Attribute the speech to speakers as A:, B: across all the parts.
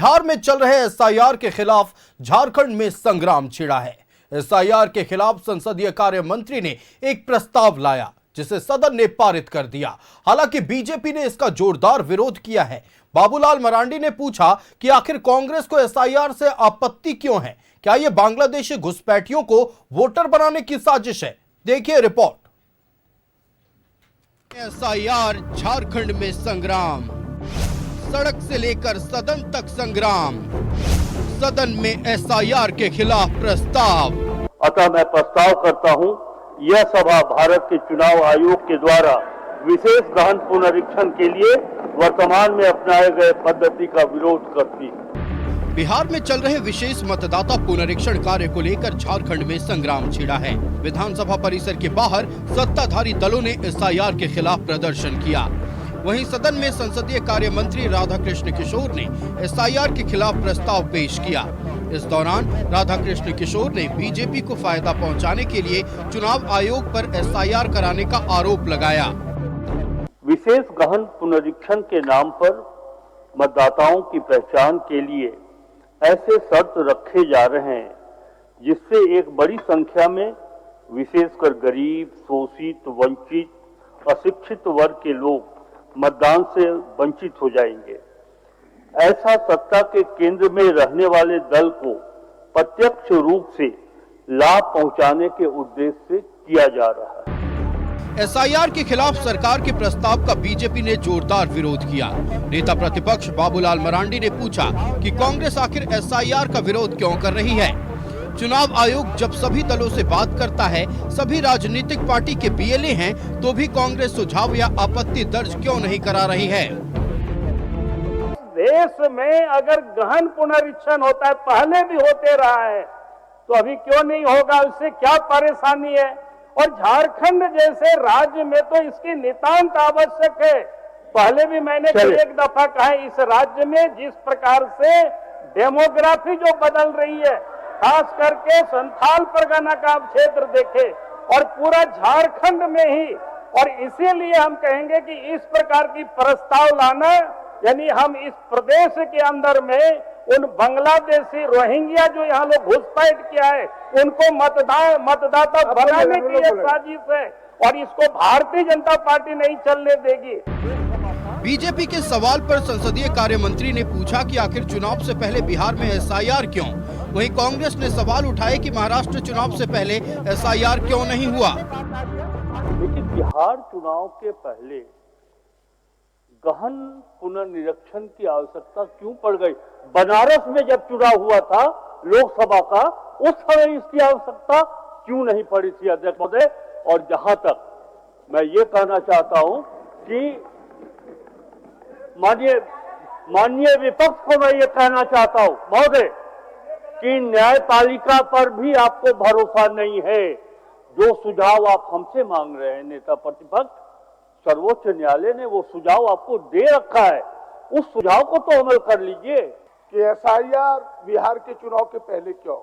A: बिहार में चल रहे एसआईआर के खिलाफ झारखंड में संग्राम छिड़ा है। एसआईआर के खिलाफ संसदीय कार्य मंत्री ने एक प्रस्ताव लाया जिसे सदन ने पारित कर दिया। हालांकि बीजेपी ने इसका जोरदार विरोध किया है। बाबूलाल मरांडी ने पूछा कि आखिर कांग्रेस को एसआईआर से आपत्ति क्यों है? क्या यह बांग्लादेशी घुसपैठियों को वोटर बनाने की साजिश है? देखिए रिपोर्ट। एसआईआर झारखंड में संग्राम, सड़क से लेकर सदन तक संग्राम। सदन में एसआईआर के खिलाफ प्रस्ताव।
B: अतः मैं प्रस्ताव करता हूं, यह सभा भारत के चुनाव आयोग के द्वारा विशेष गहन पुनरीक्षण के लिए वर्तमान में अपनाए गए पद्धति का विरोध करती है।
A: बिहार में चल रहे विशेष मतदाता पुनरीक्षण कार्य को लेकर झारखंड में संग्राम छिड़ा है। विधानसभा परिसर के बाहर सत्ताधारी दलों ने एसआईआर के खिलाफ प्रदर्शन किया। वहीं सदन में संसदीय कार्य मंत्री राधाकृष्ण किशोर ने एसआईआर के खिलाफ प्रस्ताव पेश किया। इस दौरान राधाकृष्ण किशोर ने बीजेपी को फायदा पहुंचाने के लिए चुनाव आयोग पर एसआईआर कराने का आरोप लगाया।
B: विशेष गहन पुनरीक्षण के नाम पर मतदाताओं की पहचान के लिए ऐसे शर्त रखे जा रहे हैं जिससे एक बड़ी संख्या में विशेषकर गरीब, शोषित, वंचित, अशिक्षित वर्ग के लोग मतदान से वंचित हो जाएंगे। ऐसा सत्ता के केंद्र में रहने वाले दल को प्रत्यक्ष रूप से लाभ पहुंचाने के उद्देश्य से किया जा रहा है।
A: एसआईआर के खिलाफ सरकार के प्रस्ताव का बीजेपी ने जोरदार विरोध किया। नेता प्रतिपक्ष बाबूलाल मरांडी ने पूछा कि कांग्रेस आखिर एसआईआर का विरोध क्यों कर रही है? चुनाव आयोग जब सभी दलों से बात करता है, सभी राजनीतिक पार्टी के बीएलए हैं, तो भी कांग्रेस सुझाव या आपत्ति दर्ज क्यों नहीं करा रही है?
C: देश में अगर गहन पुनरीक्षण होता है, पहले भी होते रहा है, तो अभी क्यों नहीं होगा? उससे क्या परेशानी है? और झारखंड जैसे राज्य में तो इसकी नितांत आवश्यक है। पहले भी मैंने एक दफा कहा, इस राज्य में जिस प्रकार से डेमोग्राफी जो बदल रही है, खास करके संथाल परगना का आप क्षेत्र देखें और पूरा झारखंड में ही, और इसीलिए हम कहेंगे कि इस प्रकार की प्रस्ताव लाना, यानी हम इस प्रदेश के अंदर में उन बांग्लादेशी रोहिंग्या जो यहाँ लोग घुसपैठ किया है, उनको मतदाता बनाने की एक साजिश है और इसको भारतीय जनता पार्टी नहीं चलने देगी।
A: बीजेपी के सवाल पर संसदीय कार्य मंत्री ने पूछा कि आखिर चुनाव से पहले बिहार में एसआईआर क्यों? वहीं कांग्रेस ने सवाल उठाए कि महाराष्ट्र चुनाव से पहले एसआईआर क्यों नहीं हुआ?
B: लेकिन बिहार चुनाव के पहले गहन पुनर्निरीक्षण की आवश्यकता क्यों पड़ गई? बनारस में जब चुनाव हुआ था लोकसभा का, उस समय इसकी आवश्यकता क्यों नहीं पड़ी थी अध्यक्ष महोदय? और जहां तक मैं ये कहना चाहता हूं कि माननीय विपक्ष को मैं ये कहना चाहता हूं महोदय कि न्यायपालिका पर भी आपको भरोसा नहीं है। जो सुझाव आप हमसे मांग रहे हैं नेता प्रतिपक्ष, सर्वोच्च न्यायालय ने वो सुझाव आपको दे रखा है, उस सुझाव को तो अमल कर लीजिए।
D: कि एसआईआर बिहार के चुनाव के पहले क्यों?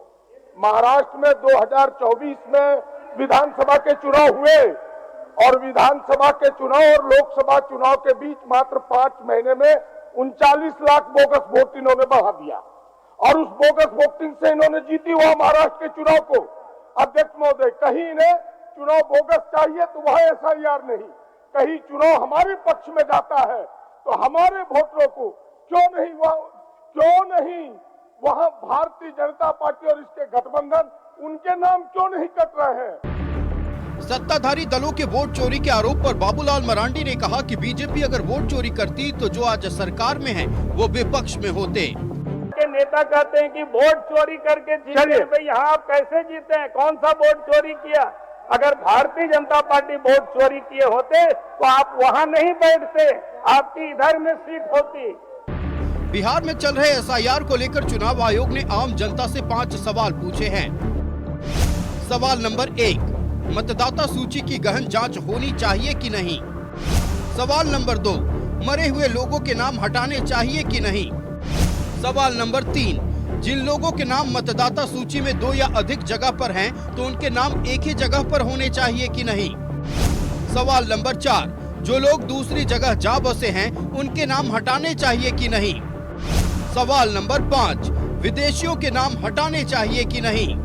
D: महाराष्ट्र में 2024 में विधानसभा के चुनाव हुए और विधानसभा के चुनाव और लोकसभा चुनाव के बीच मात्र 5 महीने में 39 लाख बोगस वोट इन्होंने बढ़ा दिया और उस बोगस वोटिंग से इन्होंने जीती हुआ महाराष्ट्र के चुनाव को। अध्यक्ष महोदय, कहीं इन्हें चुनाव बोगस चाहिए तो वह एसआईआर नहीं, कहीं चुनाव हमारे पक्ष में जाता है तो हमारे वोटरों को क्यों नहीं वहां भारतीय जनता पार्टी और इसके गठबंधन उनके नाम क्यों नहीं कट रहे हैं?
A: सत्ताधारी दलों के वोट चोरी के आरोप पर बाबूलाल मरांडी ने कहा कि बीजेपी अगर वोट चोरी करती तो जो आज सरकार में है वो विपक्ष में होते।
C: के नेता कहते हैं कि वोट चोरी करके जीते, भाई यहाँ आप कैसे जीते हैं? कौन सा वोट चोरी किया? अगर भारतीय जनता पार्टी वोट चोरी किए होते तो आप वहाँ नहीं बैठते, आपकी इधर में सीट होती।
A: बिहार में चल रहे एसआईआर को लेकर चुनाव आयोग ने आम जनता से 5 सवाल पूछे हैं। सवाल नंबर 1, मतदाता सूची की गहन जांच होनी चाहिए कि नहीं? सवाल नंबर 2, मरे हुए लोगों के नाम हटाने चाहिए कि नहीं? सवाल नंबर 3, जिन लोगों के नाम मतदाता सूची में 2 या अधिक जगह पर हैं, तो उनके नाम एक ही जगह पर होने चाहिए कि नहीं? सवाल नंबर 4, जो लोग दूसरी जगह जा बसे हैं, उनके नाम हटाने चाहिए कि नहीं? सवाल नंबर 5, विदेशियों के नाम हटाने चाहिए कि नहीं।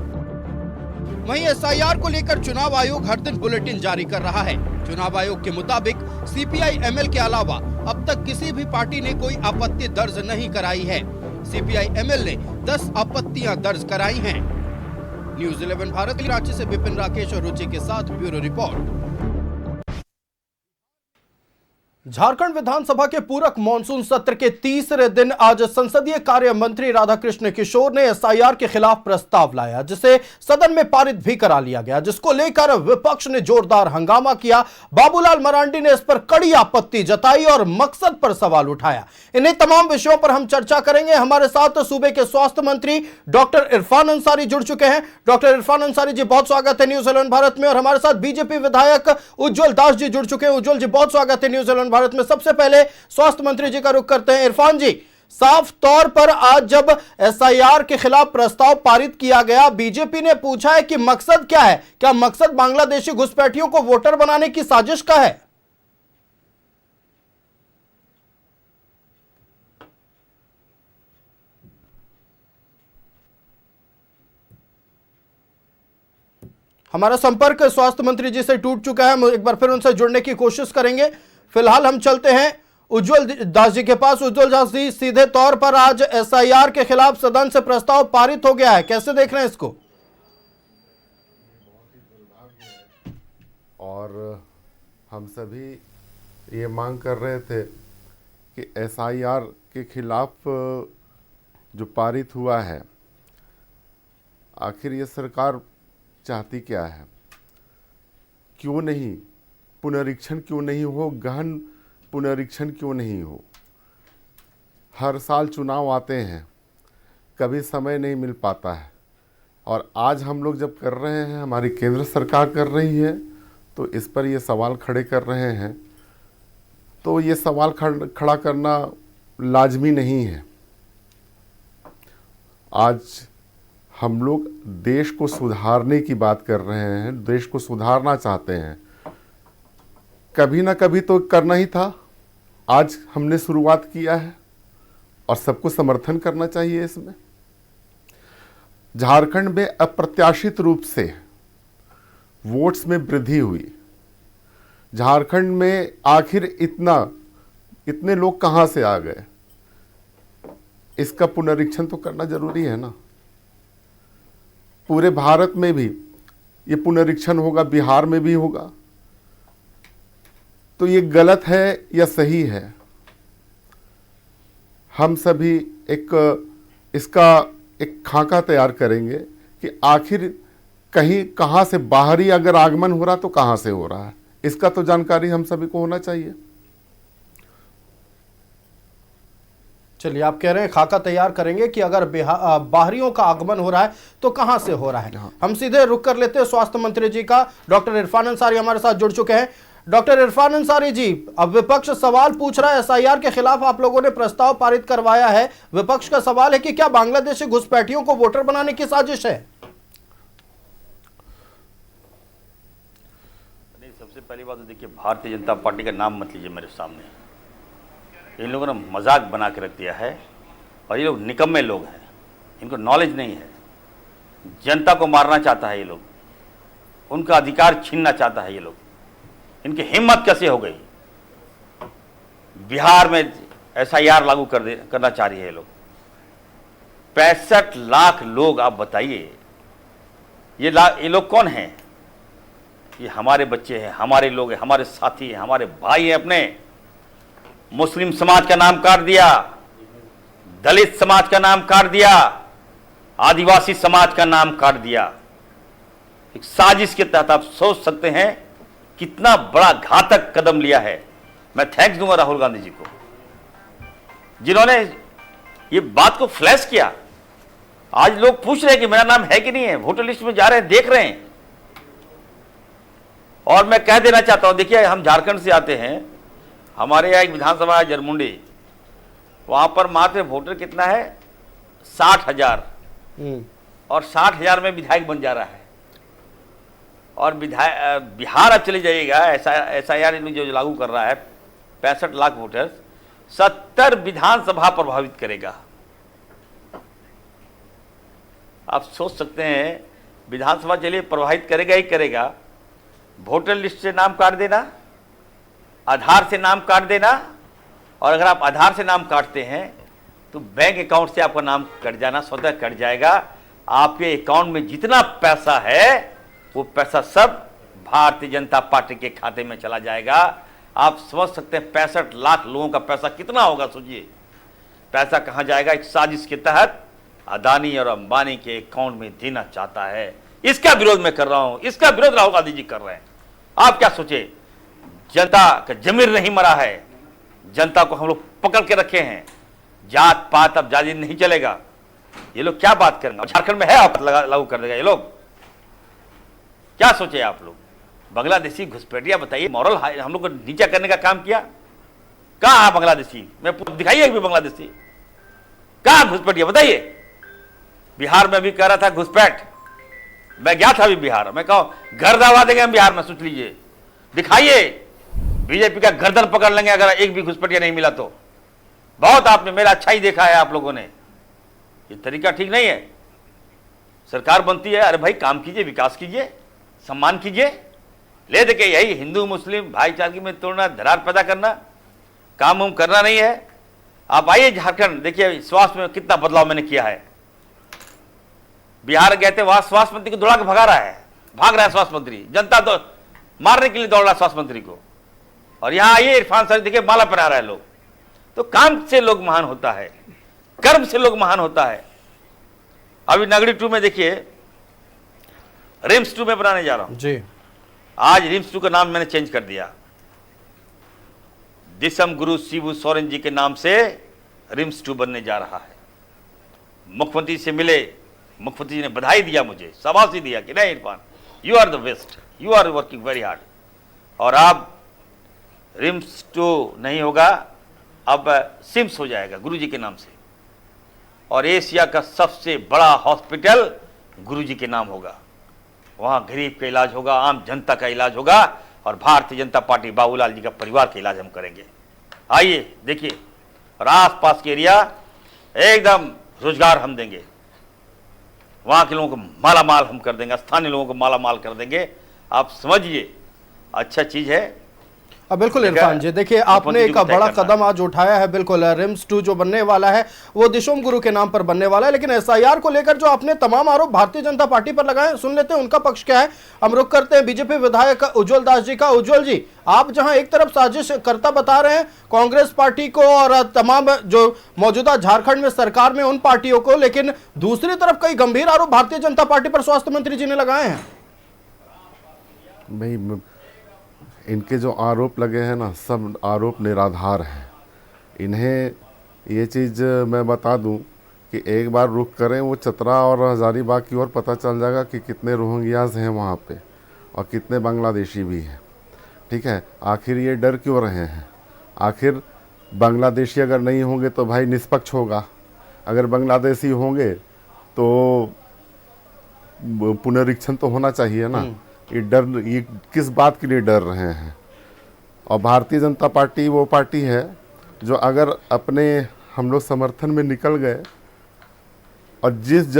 A: वहीं एसआईआर को लेकर चुनाव आयोग हर दिन बुलेटिन जारी कर रहा है। चुनाव आयोग के मुताबिक सीपीआई एमएल के अलावा अब तक किसी भी पार्टी ने कोई आपत्ति दर्ज नहीं कराई है। सीपीआई एमएल ने 10 आपत्तियां दर्ज कराई हैं। न्यूज़ 11 भारत की रांची से विपिन राकेश और रुचि के साथ ब्यूरो रिपोर्ट। झारखंड विधानसभा के पूरक मॉनसून सत्र के तीसरे दिन आज संसदीय कार्य मंत्री राधाकृष्ण किशोर ने एसआईआर के खिलाफ प्रस्ताव लाया, जिसे सदन में पारित भी करा लिया गया, जिसको लेकर विपक्ष ने जोरदार हंगामा किया। बाबूलाल मरांडी ने इस पर कड़ी आपत्ति जताई और मकसद पर सवाल उठाया। इन्हीं तमाम विषयों पर हम चर्चा करेंगे। हमारे साथ सूबे के स्वास्थ्य मंत्री डॉक्टर इरफान अंसारी जुड़ चुके हैं। डॉक्टर इरफान अंसारी जी, बहुत स्वागत है न्यूज़ 11 भारत में। और हमारे साथ बीजेपी विधायक उज्जवल दास जी जुड़ चुके हैं। उज्जवल जी, बहुत स्वागत है न्यूज़ 11 भारत में। सबसे पहले स्वास्थ्य मंत्री जी का रुख करते हैं। इरफान जी, साफ तौर पर आज जब एसआईआर के खिलाफ प्रस्ताव पारित किया गया, बीजेपी ने पूछा है कि मकसद क्या है? क्या मकसद बांग्लादेशी घुसपैठियों को वोटर बनाने की साजिश का है? हमारा संपर्क स्वास्थ्य मंत्री जी से टूट चुका है। हम एक बार फिर उनसे जुड़ने की कोशिश करेंगे। फिलहाल हम चलते हैं उज्जवल दास जी के पास। उज्जवल दास जी, सीधे तौर पर आज एसआईआर के खिलाफ सदन से प्रस्ताव पारित हो गया है, कैसे देख रहे हैं इसको?
E: और हम सभी ये मांग कर रहे थे कि एसआईआर के खिलाफ जो पारित हुआ है, आखिर ये सरकार चाहती क्या है? क्यों नहीं पुनरीक्षण क्यों नहीं हो? गहन पुनरीक्षण क्यों नहीं हो? हर साल चुनाव आते हैं, कभी समय नहीं मिल पाता है, और आज हम लोग जब कर रहे हैं, हमारी केंद्र सरकार कर रही है, तो इस पर ये सवाल खड़े कर रहे हैं। तो ये सवाल खड़ा करना लाजमी नहीं है। आज हम लोग देश को सुधारने की बात कर रहे हैं, देश को सुधारना चाहते हैं। कभी ना कभी तो करना ही था। आज हमने शुरुआत किया है और सबको समर्थन करना चाहिए इसमें। झारखंड में अप्रत्याशित रूप से वोट्स में वृद्धि हुई। झारखंड में आखिर इतने लोग कहां से आ गए? इसका पुनरीक्षण तो करना जरूरी है ना। पूरे भारत में भी ये पुनरीक्षण होगा, बिहार में भी होगा। तो ये गलत है या सही है? हम सभी इसका एक खाका तैयार करेंगे कि आखिर कहां से बाहरी अगर आगमन हो रहा तो कहां से हो रहा है, इसका तो जानकारी हम सभी को होना चाहिए।
A: चलिए, आप कह रहे हैं खाका तैयार करेंगे कि अगर बाहरियों का आगमन हो रहा है तो कहां से हो रहा है। हम सीधे रुक कर लेते हैं स्वास्थ्य मंत्री जी का। डॉक्टर इरफान अंसारी हमारे साथ जुड़ चुके हैं। डॉक्टर इरफान अंसारी जी, अब विपक्ष सवाल पूछ रहा है, एसआईआर के खिलाफ आप लोगों ने प्रस्ताव पारित करवाया है। विपक्ष का सवाल है कि क्या बांग्लादेशी घुसपैठियों को वोटर बनाने की साजिश है?
F: सबसे पहली बात तो देखिए, भारतीय जनता पार्टी का नाम मत लीजिए मेरे सामने। इन लोगों ने मजाक बना के रख दिया है और ये लोग निकम्मे लोग हैं, इनको नॉलेज नहीं है। जनता को मारना चाहता है ये लोग, उनका अधिकार छीनना चाहता है ये लोग। इनकी हिम्मत कैसे हो गई? बिहार में एसआईआर लागू करना चाह रही है ये लोग। 65 लाख लोग, आप बताइए ये लोग कौन हैं? ये हमारे बच्चे हैं, हमारे लोग हैं, हमारे साथी हैं, हमारे भाई हैं। अपने मुस्लिम समाज का नाम काट दिया, दलित समाज का नाम काट दिया, आदिवासी समाज का नाम काट दिया। एक साजिश के तहत आप सोच सकते हैं कितना बड़ा घातक कदम लिया है। मैं थैंक्स दूंगा राहुल गांधी जी को, जिन्होंने ये बात को फ्लैश किया। आज लोग पूछ रहे हैं कि मेरा नाम है कि नहीं है, वोटर लिस्ट में जा रहे हैं, देख रहे हैं। और मैं कह देना चाहता हूं, देखिए हम झारखंड से आते हैं, हमारे यहाँ एक विधानसभा है जरमुंडी, वहां पर मात्र वोटर कितना है? 60,000, और 60,000 में विधायक बन जा रहा है। और बिहार अब चले जाइएगा, एसआईआर जो लागू कर रहा है, 65 लाख वोटर्स, 70 विधानसभा प्रभावित करेगा। आप सोच सकते हैं विधानसभा चलिए प्रभावित करेगा ही करेगा, वोटर लिस्ट से नाम काट देना, आधार से नाम काट देना, और अगर आप आधार से नाम काटते हैं तो बैंक अकाउंट से आपका नाम कट जाना स्वतः कट जाएगा। आपके अकाउंट में जितना पैसा है वो पैसा सब भारतीय जनता पार्टी के खाते में चला जाएगा। आप समझ सकते हैं 65 लाख लोगों का पैसा कितना होगा, सोचिए पैसा कहां जाएगा। एक साजिश के तहत अदानी और अंबानी के अकाउंट में देना चाहता है। इसका विरोध मैं कर रहा हूं, इसका विरोध राहुल गांधी जी कर रहे हैं। आप क्या सोचे, जनता का जमीर नहीं मरा है, जनता को हम लोग पकड़ के रखे हैं, जात पात अब जाति नहीं चलेगा। ये लोग क्या बात करेंगे, झारखंड में है आप लागू कर देगा ये लोग, क्या सोचे आप लोग। बांग्लादेशी घुसपैठिया बताइए, मॉरल हम लोग को नीचा करने का काम किया। कहाँ है बांग्लादेशी, मैं दिखाइए भी बांग्लादेशी कहाँ घुसपैठिया बताइए। बिहार में भी कह रहा था घुसपैठ, मैं गया था अभी बिहार, मैं कहूं घर दबा देंगे हम बिहार में, सोच लीजिए, दिखाइए बीजेपी का गर्दन पकड़ लेंगे अगर एक भी घुसपैठिया नहीं मिला तो। बहुत आपने मेरा अच्छा ही देखा है आप लोगों ने, ये तरीका ठीक नहीं है। सरकार बनती है, अरे भाई काम कीजिए, विकास कीजिए, सम्मान कीजिए, ले दे के यही हिंदू मुस्लिम भाईचारगी में तोड़ना, दरार पैदा करना, काम उम करना नहीं है। आप आइए झारखंड, देखिए स्वास्थ्य में कितना बदलाव मैंने किया है। बिहार गए थे, वहां स्वास्थ्य मंत्री को दौड़ा के भाग रहा है स्वास्थ्य मंत्री, जनता तो मारने के लिए दौड़ रहा स्वास्थ्य मंत्री को। और यहां आइए इरफान सर देखिए माला पहना रहा है लोग। तो काम से लोग महान होता है, कर्म से लोग महान होता है। अभी नगरी 2 में देखिए, रिम्स 2 में बनाने जा रहा हूं
A: जी।
F: आज रिम्स 2 का नाम मैंने चेंज कर दिया, दिसम गुरु शिबू सोरेन जी के नाम से रिम्स 2 बनने जा रहा है। मुख्यमंत्री से मिले, मुख्यमंत्री जी ने बधाई दिया, मुझे शाबाशी दिया कि नहीं Irfan, you are the best, you are working very hard. और अब रिम्स 2 नहीं होगा, अब सिम्स हो जाएगा गुरुजी के नाम से, और एशिया का सबसे बड़ा हॉस्पिटल गुरुजी के नाम होगा। वहां गरीब का इलाज होगा, आम जनता का इलाज होगा, और भारतीय जनता पार्टी बाबूलाल जी का परिवार का इलाज हम करेंगे। आइए देखिए, और आसपास के एरिया एकदम रोजगार हम देंगे, वहां के लोगों को माला माल हम कर देंगे, स्थानीय लोगों को माला माल कर देंगे। आप समझिए, अच्छा चीज है।
A: बिल्कुल इरफान जी, देखिए आपने एक बड़ा कदम आज उठाया है। बिल्कुल रिम्स 2 जो बनने वाला है वो दिशोम गुरु के नाम पर बनने वाला है, लेकिन एसआईआर को लेकर जो आपने तमाम आरोप भारतीय जनता पार्टी पर लगाए, सुन लेते हैं उनका पक्ष क्या है। हम रुख करते हैं बीजेपी विधायक उज्जवल दास जी का। उज्जवल जी, आप जहां एक तरफ साजिश करता बता रहे हैं कांग्रेस पार्टी को और तमाम जो मौजूदा झारखंड में सरकार में उन पार्टियों को, लेकिन दूसरी तरफ कई गंभीर आरोप भारतीय जनता पार्टी पर स्वास्थ्य मंत्री जी ने लगाए हैं।
E: भाई इनके जो आरोप लगे हैं ना, सब आरोप निराधार हैं। इन्हें ये चीज़ मैं बता दूं कि एक बार रुख करें वो चतरा और हजारीबाग की ओर, पता चल जाएगा कि कितने रोहिंग्याज हैं वहाँ पे और कितने बांग्लादेशी भी हैं। ठीक है, आखिर ये डर क्यों रहे हैं? आखिर बांग्लादेशी अगर नहीं होंगे तो भाई निष्पक्ष होगा, अगर बांग्लादेशी होंगे तो पुनरीक्षण तो होना चाहिए ना। ये डर, ये किस बात के लिए डर रहे हैं? और भारतीय जनता पार्टी वो पार्टी है जो अगर अपने हम लोग समर्थन में निकल गए और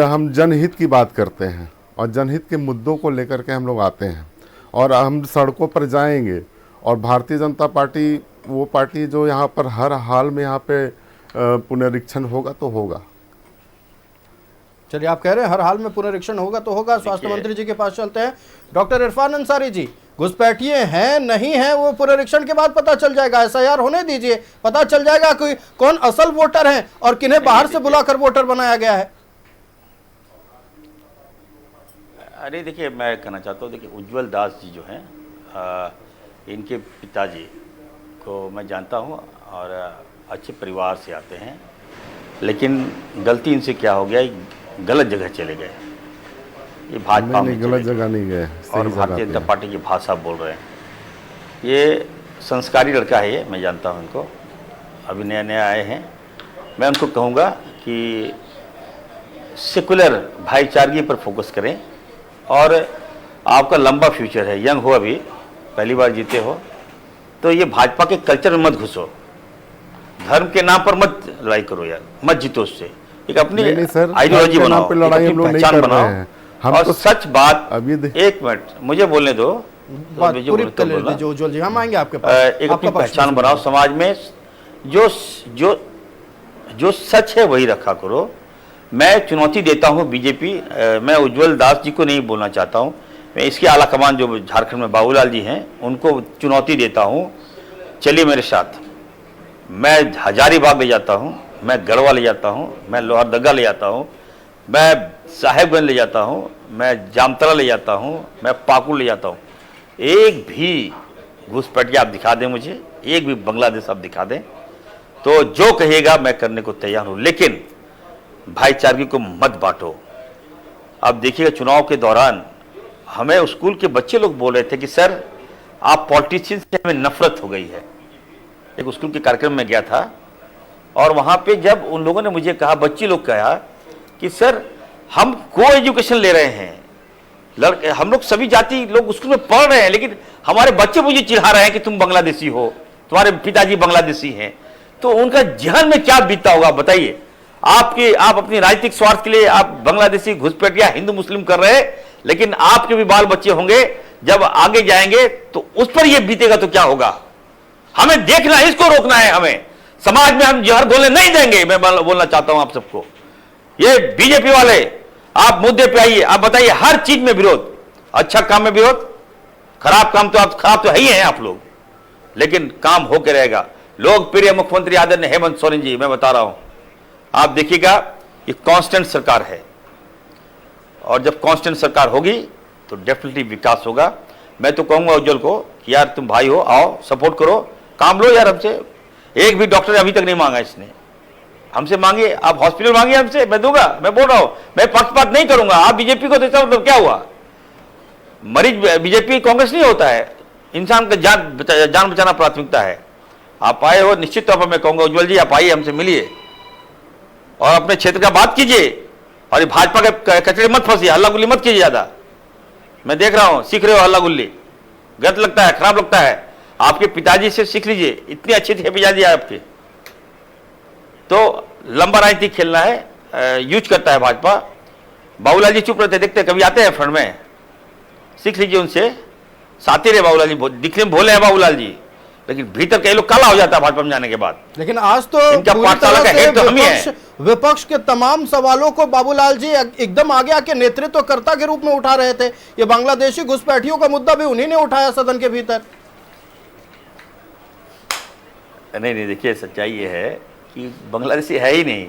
E: हम जनहित की बात करते हैं और जनहित के मुद्दों को लेकर के हम लोग आते हैं और हम सड़कों पर जाएंगे, और भारतीय जनता पार्टी वो पार्टी जो यहाँ पर हर हाल में यहाँ पे पुनरीक्षण होगा तो होगा।
A: चलिए, आप कह रहे हैं हर हाल में पुनरीक्षण होगा तो होगा। स्वास्थ्य मंत्री जी के पास चलते हैं। डॉक्टर इरफान अंसारी जी, घुसपैठिए हैं नहीं है वो पुनरीक्षण के बाद पता चल जाएगा, एसआईआर होने दीजिए, पता चल जाएगा कि कौन असल वोटर है और किन्हें बाहर से बुलाकर वोटर बनाया गया है।
F: अरे देखिए, मैं कहना चाहता हूँ, देखिए उज्जवल दास जी जो हैं, इनके पिताजी को मैं जानता हूँ और अच्छे परिवार से आते हैं, लेकिन गलती इनसे क्या हो गया, गलत जगह चले गए। ये भाजपा में
E: गलत जगह नहीं गए
F: और भारतीय जनता पार्टी की भाषा बोल रहे हैं। ये संस्कारी लड़का है, ये मैं जानता हूँ इनको, अभी नया नया आए हैं। मैं उनको कहूँगा कि सेकुलर भाईचारगी पर फोकस करें, और आपका लंबा फ्यूचर है, यंग हो, अभी पहली बार जीते हो, तो ये भाजपा के कल्चर में मत घुसो, धर्म के नाम पर मत लड़ाई करो यार, मत जीतो उससे। एक अपनी
E: नहीं सर,
F: आइडियोलॉजी
E: जात के नाम
F: बनाओ,
E: पे
F: एक
E: लड़ाई
F: अपनी
E: हम लोग नहीं
F: पहचान
E: कर रहे
F: बनाओ।
E: हैं। हम
F: और
E: तो
F: सच बात,
E: अब ये
F: एक मिनट मुझे बोलने दो,
A: बात
F: मुझे
A: पूरी
F: बोलने तो
A: कर
F: बोलना।
A: लीजिए उज्ज्वल जी, हम आएंगे आपके पास।
F: एक अपनी
A: आपका पक्ष
F: पहचान
A: भी
F: बनाओ
A: सुनिए।
F: समाज में, जो जो जो सच है वही रखा करो। मैं चुनौती देता हूं बीजेपी, मैं उज्ज्वल दास जी को नहीं बोलना चाहता हूं, मैं इसके आला कमान जो झारखंड में बाबूलाल जी हैं उनको चुनौती देता हूं, चलिए मेरे साथ। मैं हजारीबाग ले जाता हूं, मैं गढ़वा ले जाता हूं, मैं लोहरदगा ले जाता हूं, मैं साहेबगंज ले जाता हूं, मैं जामतरा ले जाता हूं, मैं पाकुड़ ले जाता हूं। एक भी घुसपैठिया आप दिखा दें मुझे, एक भी बांग्लादेश आप दिखा दें, तो जो कहिएगा मैं करने को तैयार हूं, लेकिन भाईचारगी को मत बांटो। अब देखिएगा चुनाव के दौरान हमें स्कूल के बच्चे लोग बोल रहे थे कि सर आप पॉलिटिशियन से हमें नफरत हो गई है। एक स्कूल के कार्यक्रम में गया था और वहां पे जब उन लोगों ने मुझे कहा, बच्चे लोग कहा कि सर हम को एजुकेशन ले रहे हैं, लड़के हम लोग सभी जाति लोग स्कूल में पढ़ रहे हैं, लेकिन हमारे बच्चे मुझे चिढ़ा रहे हैं कि तुम बांग्लादेशी हो, तुम्हारे पिताजी बांग्लादेशी हैं। तो उनका जहन में क्या बीतता होगा बताइए। आप अपनी राजनीतिक स्वार्थ के लिए आप बांग्लादेशी घुसपैठिया हिंदू मुस्लिम कर रहे हैं, लेकिन आपके भी बाल बच्चे होंगे, जब आगे जाएंगे तो उस पर यह बीतेगा तो क्या होगा। हमें देखना है, इसको रोकना है हमें। समाज में हम जहर घोलने नहीं देंगे। मैं बोलना चाहता हूं आप सबको, ये बीजेपी वाले आप मुद्दे पे आइए, आप बताइए हर चीज में विरोध, अच्छा काम में विरोध, खराब काम तो आप खराब तो है ही हैं आप लोग, लेकिन काम होके रहेगा। लोकप्रिय मुख्यमंत्री आदरणीय हेमंत सोरेन जी, मैं बता रहा हूं, आप देखिएगा ये कांस्टेंट सरकार है, और जब कांस्टेंट सरकार होगी तो डेफिनेटली विकास होगा। मैं तो कहूंगा उज्जवल को कि यार तुम भाई हो, आओ सपोर्ट करो, काम लो यार हमसे। एक भी डॉक्टर अभी तक नहीं मांगा इसने, हमसे मांगिए, आप हॉस्पिटल मांगिए हमसे, मैं दूंगा। मैं बोल रहा हूं, मैं पक्षपात नहीं करूंगा। आप बीजेपी को देता मतलब क्या हुआ, मरीज बीजेपी कांग्रेस नहीं होता है, इंसान का जान बचाना प्राथमिकता है। आप आए हो, निश्चित तौर पर मैं कहूंगा उज्जवल जी आप आइए, हमसे मिलिए और अपने क्षेत्र का बात कीजिए, और ये भाजपा के कचरे मत फंसिए, हल्ला गुल्ली मत कीजिए ज्यादा। मैं देख रहा हूं सीख रहे हो हल्ला गुल्ली, गलत लगता है, खराब लगता है। आपके पिताजी से सीख लीजिए, इतनी अच्छी थी पिताजी आपके। तो लंबा राजनीति खेलना है, यूज करता है भाजपा। बाबूलाल जी चुप रहते, देखते कभी आते हैं फ्रंट में, सीख लीजिए उनसे। साथी रहे बाबूलाल जी, दिखने में भोले हैं बाबूलाल जी, लेकिन भीतर कई लोग काला हो जाता है भाजपा में जाने के बाद।
A: लेकिन आज तो
F: इनका
A: पूरी
F: पाठशाला
A: तरह
F: का
A: से
F: हेड तो हम ही हैं।
A: विपक्ष के तमाम सवालों को बाबूलाल जी एकदम आगे आके नेतृत्वकर्ता के रूप में उठा रहे थे। ये बांग्लादेशी घुसपैठियों का मुद्दा भी उन्हीं ने उठाया सदन के भीतर।
F: नहीं, देखिए सच्चाई ये है कि बांग्लादेशी है ही नहीं।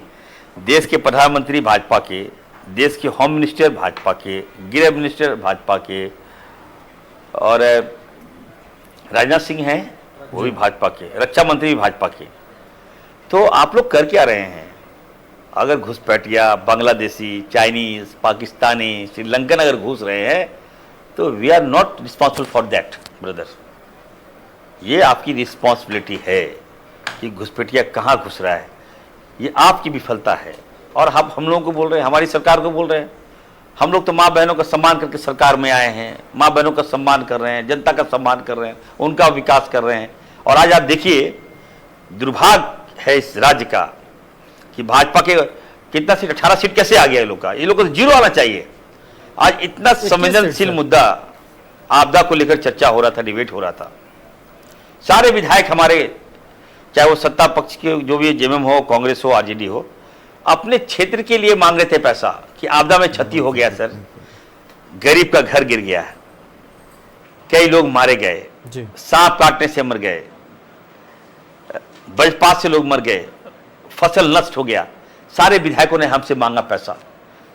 F: देश के प्रधानमंत्री भाजपा के, देश के होम मिनिस्टर भाजपा के, गृह मिनिस्टर भाजपा के, और राजनाथ सिंह हैं वो भी भाजपा के, रक्षा मंत्री भी भाजपा के। तो आप लोग कर क्या रहे हैं? अगर घुसपैठिया बांग्लादेशी, चाइनीज, पाकिस्तानी, श्रीलंकन अगर घुस रहे हैं तो we are not responsible for that brother. ये आपकी रिस्पॉन्सिबिलिटी है कि घुसपैठिया कहाँ घुस रहा है, ये आपकी विफलता है। और हम लोगों को बोल रहे हैं, हमारी सरकार को बोल रहे हैं। हम लोग तो माँ बहनों का सम्मान करके सरकार में आए हैं, माँ बहनों का सम्मान कर रहे हैं, जनता का सम्मान कर रहे हैं, उनका विकास कर रहे हैं। और आज आप देखिए दुर्भाग्य है इस राज्य का कि भाजपा के कितना सीट, 18 सीट कैसे आ गया ये लोग का, ये लोग को तो जीरो आना चाहिए। आज इतना संवेदनशील मुद्दा आपदा को लेकर चर्चा हो रहा था, डिबेट हो रहा था। सारे विधायक हमारे, चाहे वो सत्ता पक्ष के जो भी जेएमएम हो, कांग्रेस हो, आरजेडी हो, अपने क्षेत्र के लिए मांग रहे थे पैसा कि आपदा में क्षति हो गया सर, गरीब का घर गिर गया है, कई लोग मारे गए, सांप काटने से मर गए, वज्रपात से लोग मर गए, फसल नष्ट हो गया। सारे विधायकों ने हमसे मांगा पैसा।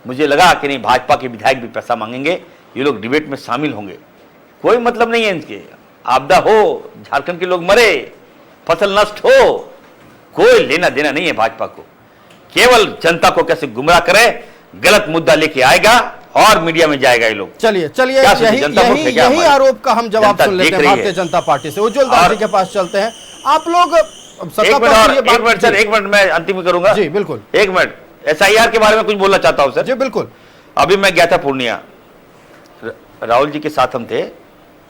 F: मुझे लगा कि नहीं, भाजपा के विधायक भी पैसा मांगेंगे, ये लोग डिबेट में शामिल होंगे। कोई मतलब नहीं है इनके, आपदा हो, झारखंड के लोग मरे, फसल नष्ट हो, कोई लेना देना नहीं है भाजपा को। केवल जनता को कैसे गुमराह करे, गलत मुद्दा लेके आएगा और मीडिया में जाएगा ये लोग।
A: चलिए यही आरोप का हम जवाब सुन लेते हैं भारतीय जनता पार्टी से। उज्ज्वल दास जी के पास चलते हैं। आप लोग एक
F: मिनट मैं अंतिम करूंगा
A: जी, बिल्कुल
F: एक मिनट। एसआईआर के बारे में कुछ बोलना चाहता हूं सर
A: जी, बिल्कुल।
F: अभी मैं गया था पूर्णिया, राहुल जी के साथ हम थे,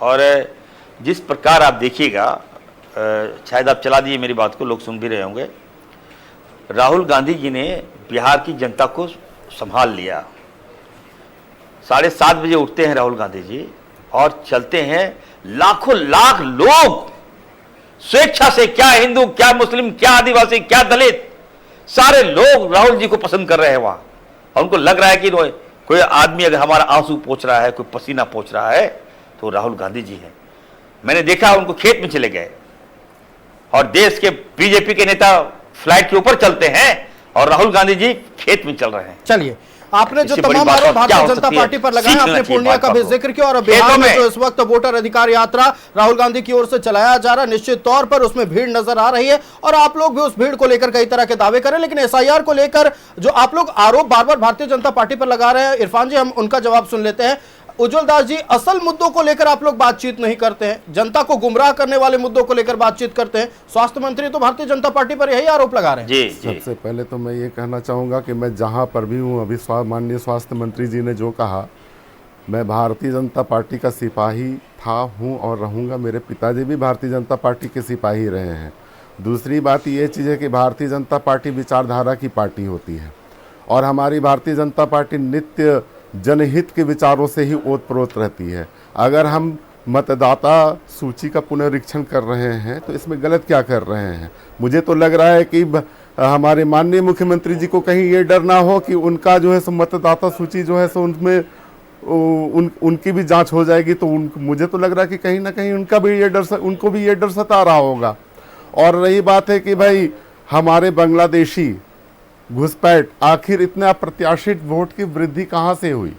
F: और जिस प्रकार आप देखिएगा, शायद आप चला दिए मेरी बात को, लोग सुन भी रहे होंगे। राहुल गांधी जी ने बिहार की जनता को संभाल लिया। 7:30 बजे उठते हैं राहुल गांधी जी और चलते हैं, लाखों लाख लोग स्वेच्छा से, क्या हिंदू, क्या मुस्लिम, क्या आदिवासी, क्या दलित, सारे लोग राहुल जी को पसंद कर रहे हैं वहां। और उनको लग रहा है कि कोई आदमी अगर हमारा आंसू पोंछ रहा है, कोई पसीना पोंछ रहा है, तो राहुल गांधी जी हैं। मैंने देखा उनको खेत में चले गए और देश के बीजेपी के नेता फ्लाइट के ऊपर चलते हैं और राहुल गांधी जी खेत में चल रहे हैं।
A: चलिए, आपने जो
F: इससे बड़ी
A: तमाम
F: बात
A: आरोप
F: और क्या
A: भारतीय
F: हो
A: जनता
F: सकती है?
A: पार्टी पर लगाए,
F: सीखना
A: आपने
F: चाहिए
A: पूर्णिया का भी
F: भाजपा को।
A: जिक्र किया, और
F: खेतों
A: बिहार में
F: में
A: जो इस वक्त वोटर अधिकार यात्रा राहुल गांधी की ओर से चलाया जा रहा है, निश्चित तौर पर उसमें भीड़ नजर आ रही है और आप लोग भी उस भीड़ को लेकर कई तरह के दावे करें। लेकिन एसआईआर को लेकर जो आप लोग आरोप बार बार भारतीय जनता पार्टी पर लगा रहे हैं, इरफान जी हम उनका जवाब सुन लेते हैं। उज्जवल दास जी, असल मुद्दों को लेकर आप लोग बातचीत नहीं करते हैं, जनता को गुमराह करने वाले मुद्दों को लेकर बातचीत करते हैं। स्वास्थ्य मंत्री तो भारतीय जनता पार्टी पर यही आरोप लगा रहे हैं।
F: जी जी।
E: सबसे पहले तो मैं ये कहना चाहूँगा कि मैं जहाँ पर भी हूँ, अभी माननीय स्वास्थ्य मंत्री जी ने जो कहा, मैं भारतीय जनता पार्टी का सिपाही था, हूँ और रहूँगा। मेरे पिताजी भी भारतीय जनता पार्टी के सिपाही रहे हैं। दूसरी बात ये चीज़ है कि भारतीय जनता पार्टी विचारधारा की पार्टी होती है और हमारी भारतीय जनता पार्टी नित्य जनहित के विचारों से ही ओतप्रोत रहती है। अगर हम मतदाता सूची का पुनरीक्षण कर रहे हैं तो इसमें गलत क्या कर रहे हैं? मुझे तो लग रहा है कि हमारे माननीय मुख्यमंत्री जी को कहीं ये डर ना हो कि उनका जो है सो मतदाता सूची जो है सो उनमें उनकी भी जांच हो जाएगी, तो मुझे तो लग रहा है कि कहीं ना कहीं उनको भी ये डर सता रहा होगा। और रही बात है कि भाई हमारे बांग्लादेशी घुसपैठ, आखिर इतना अप्रत्याशित वोट की वृद्धि कहाँ से हुई?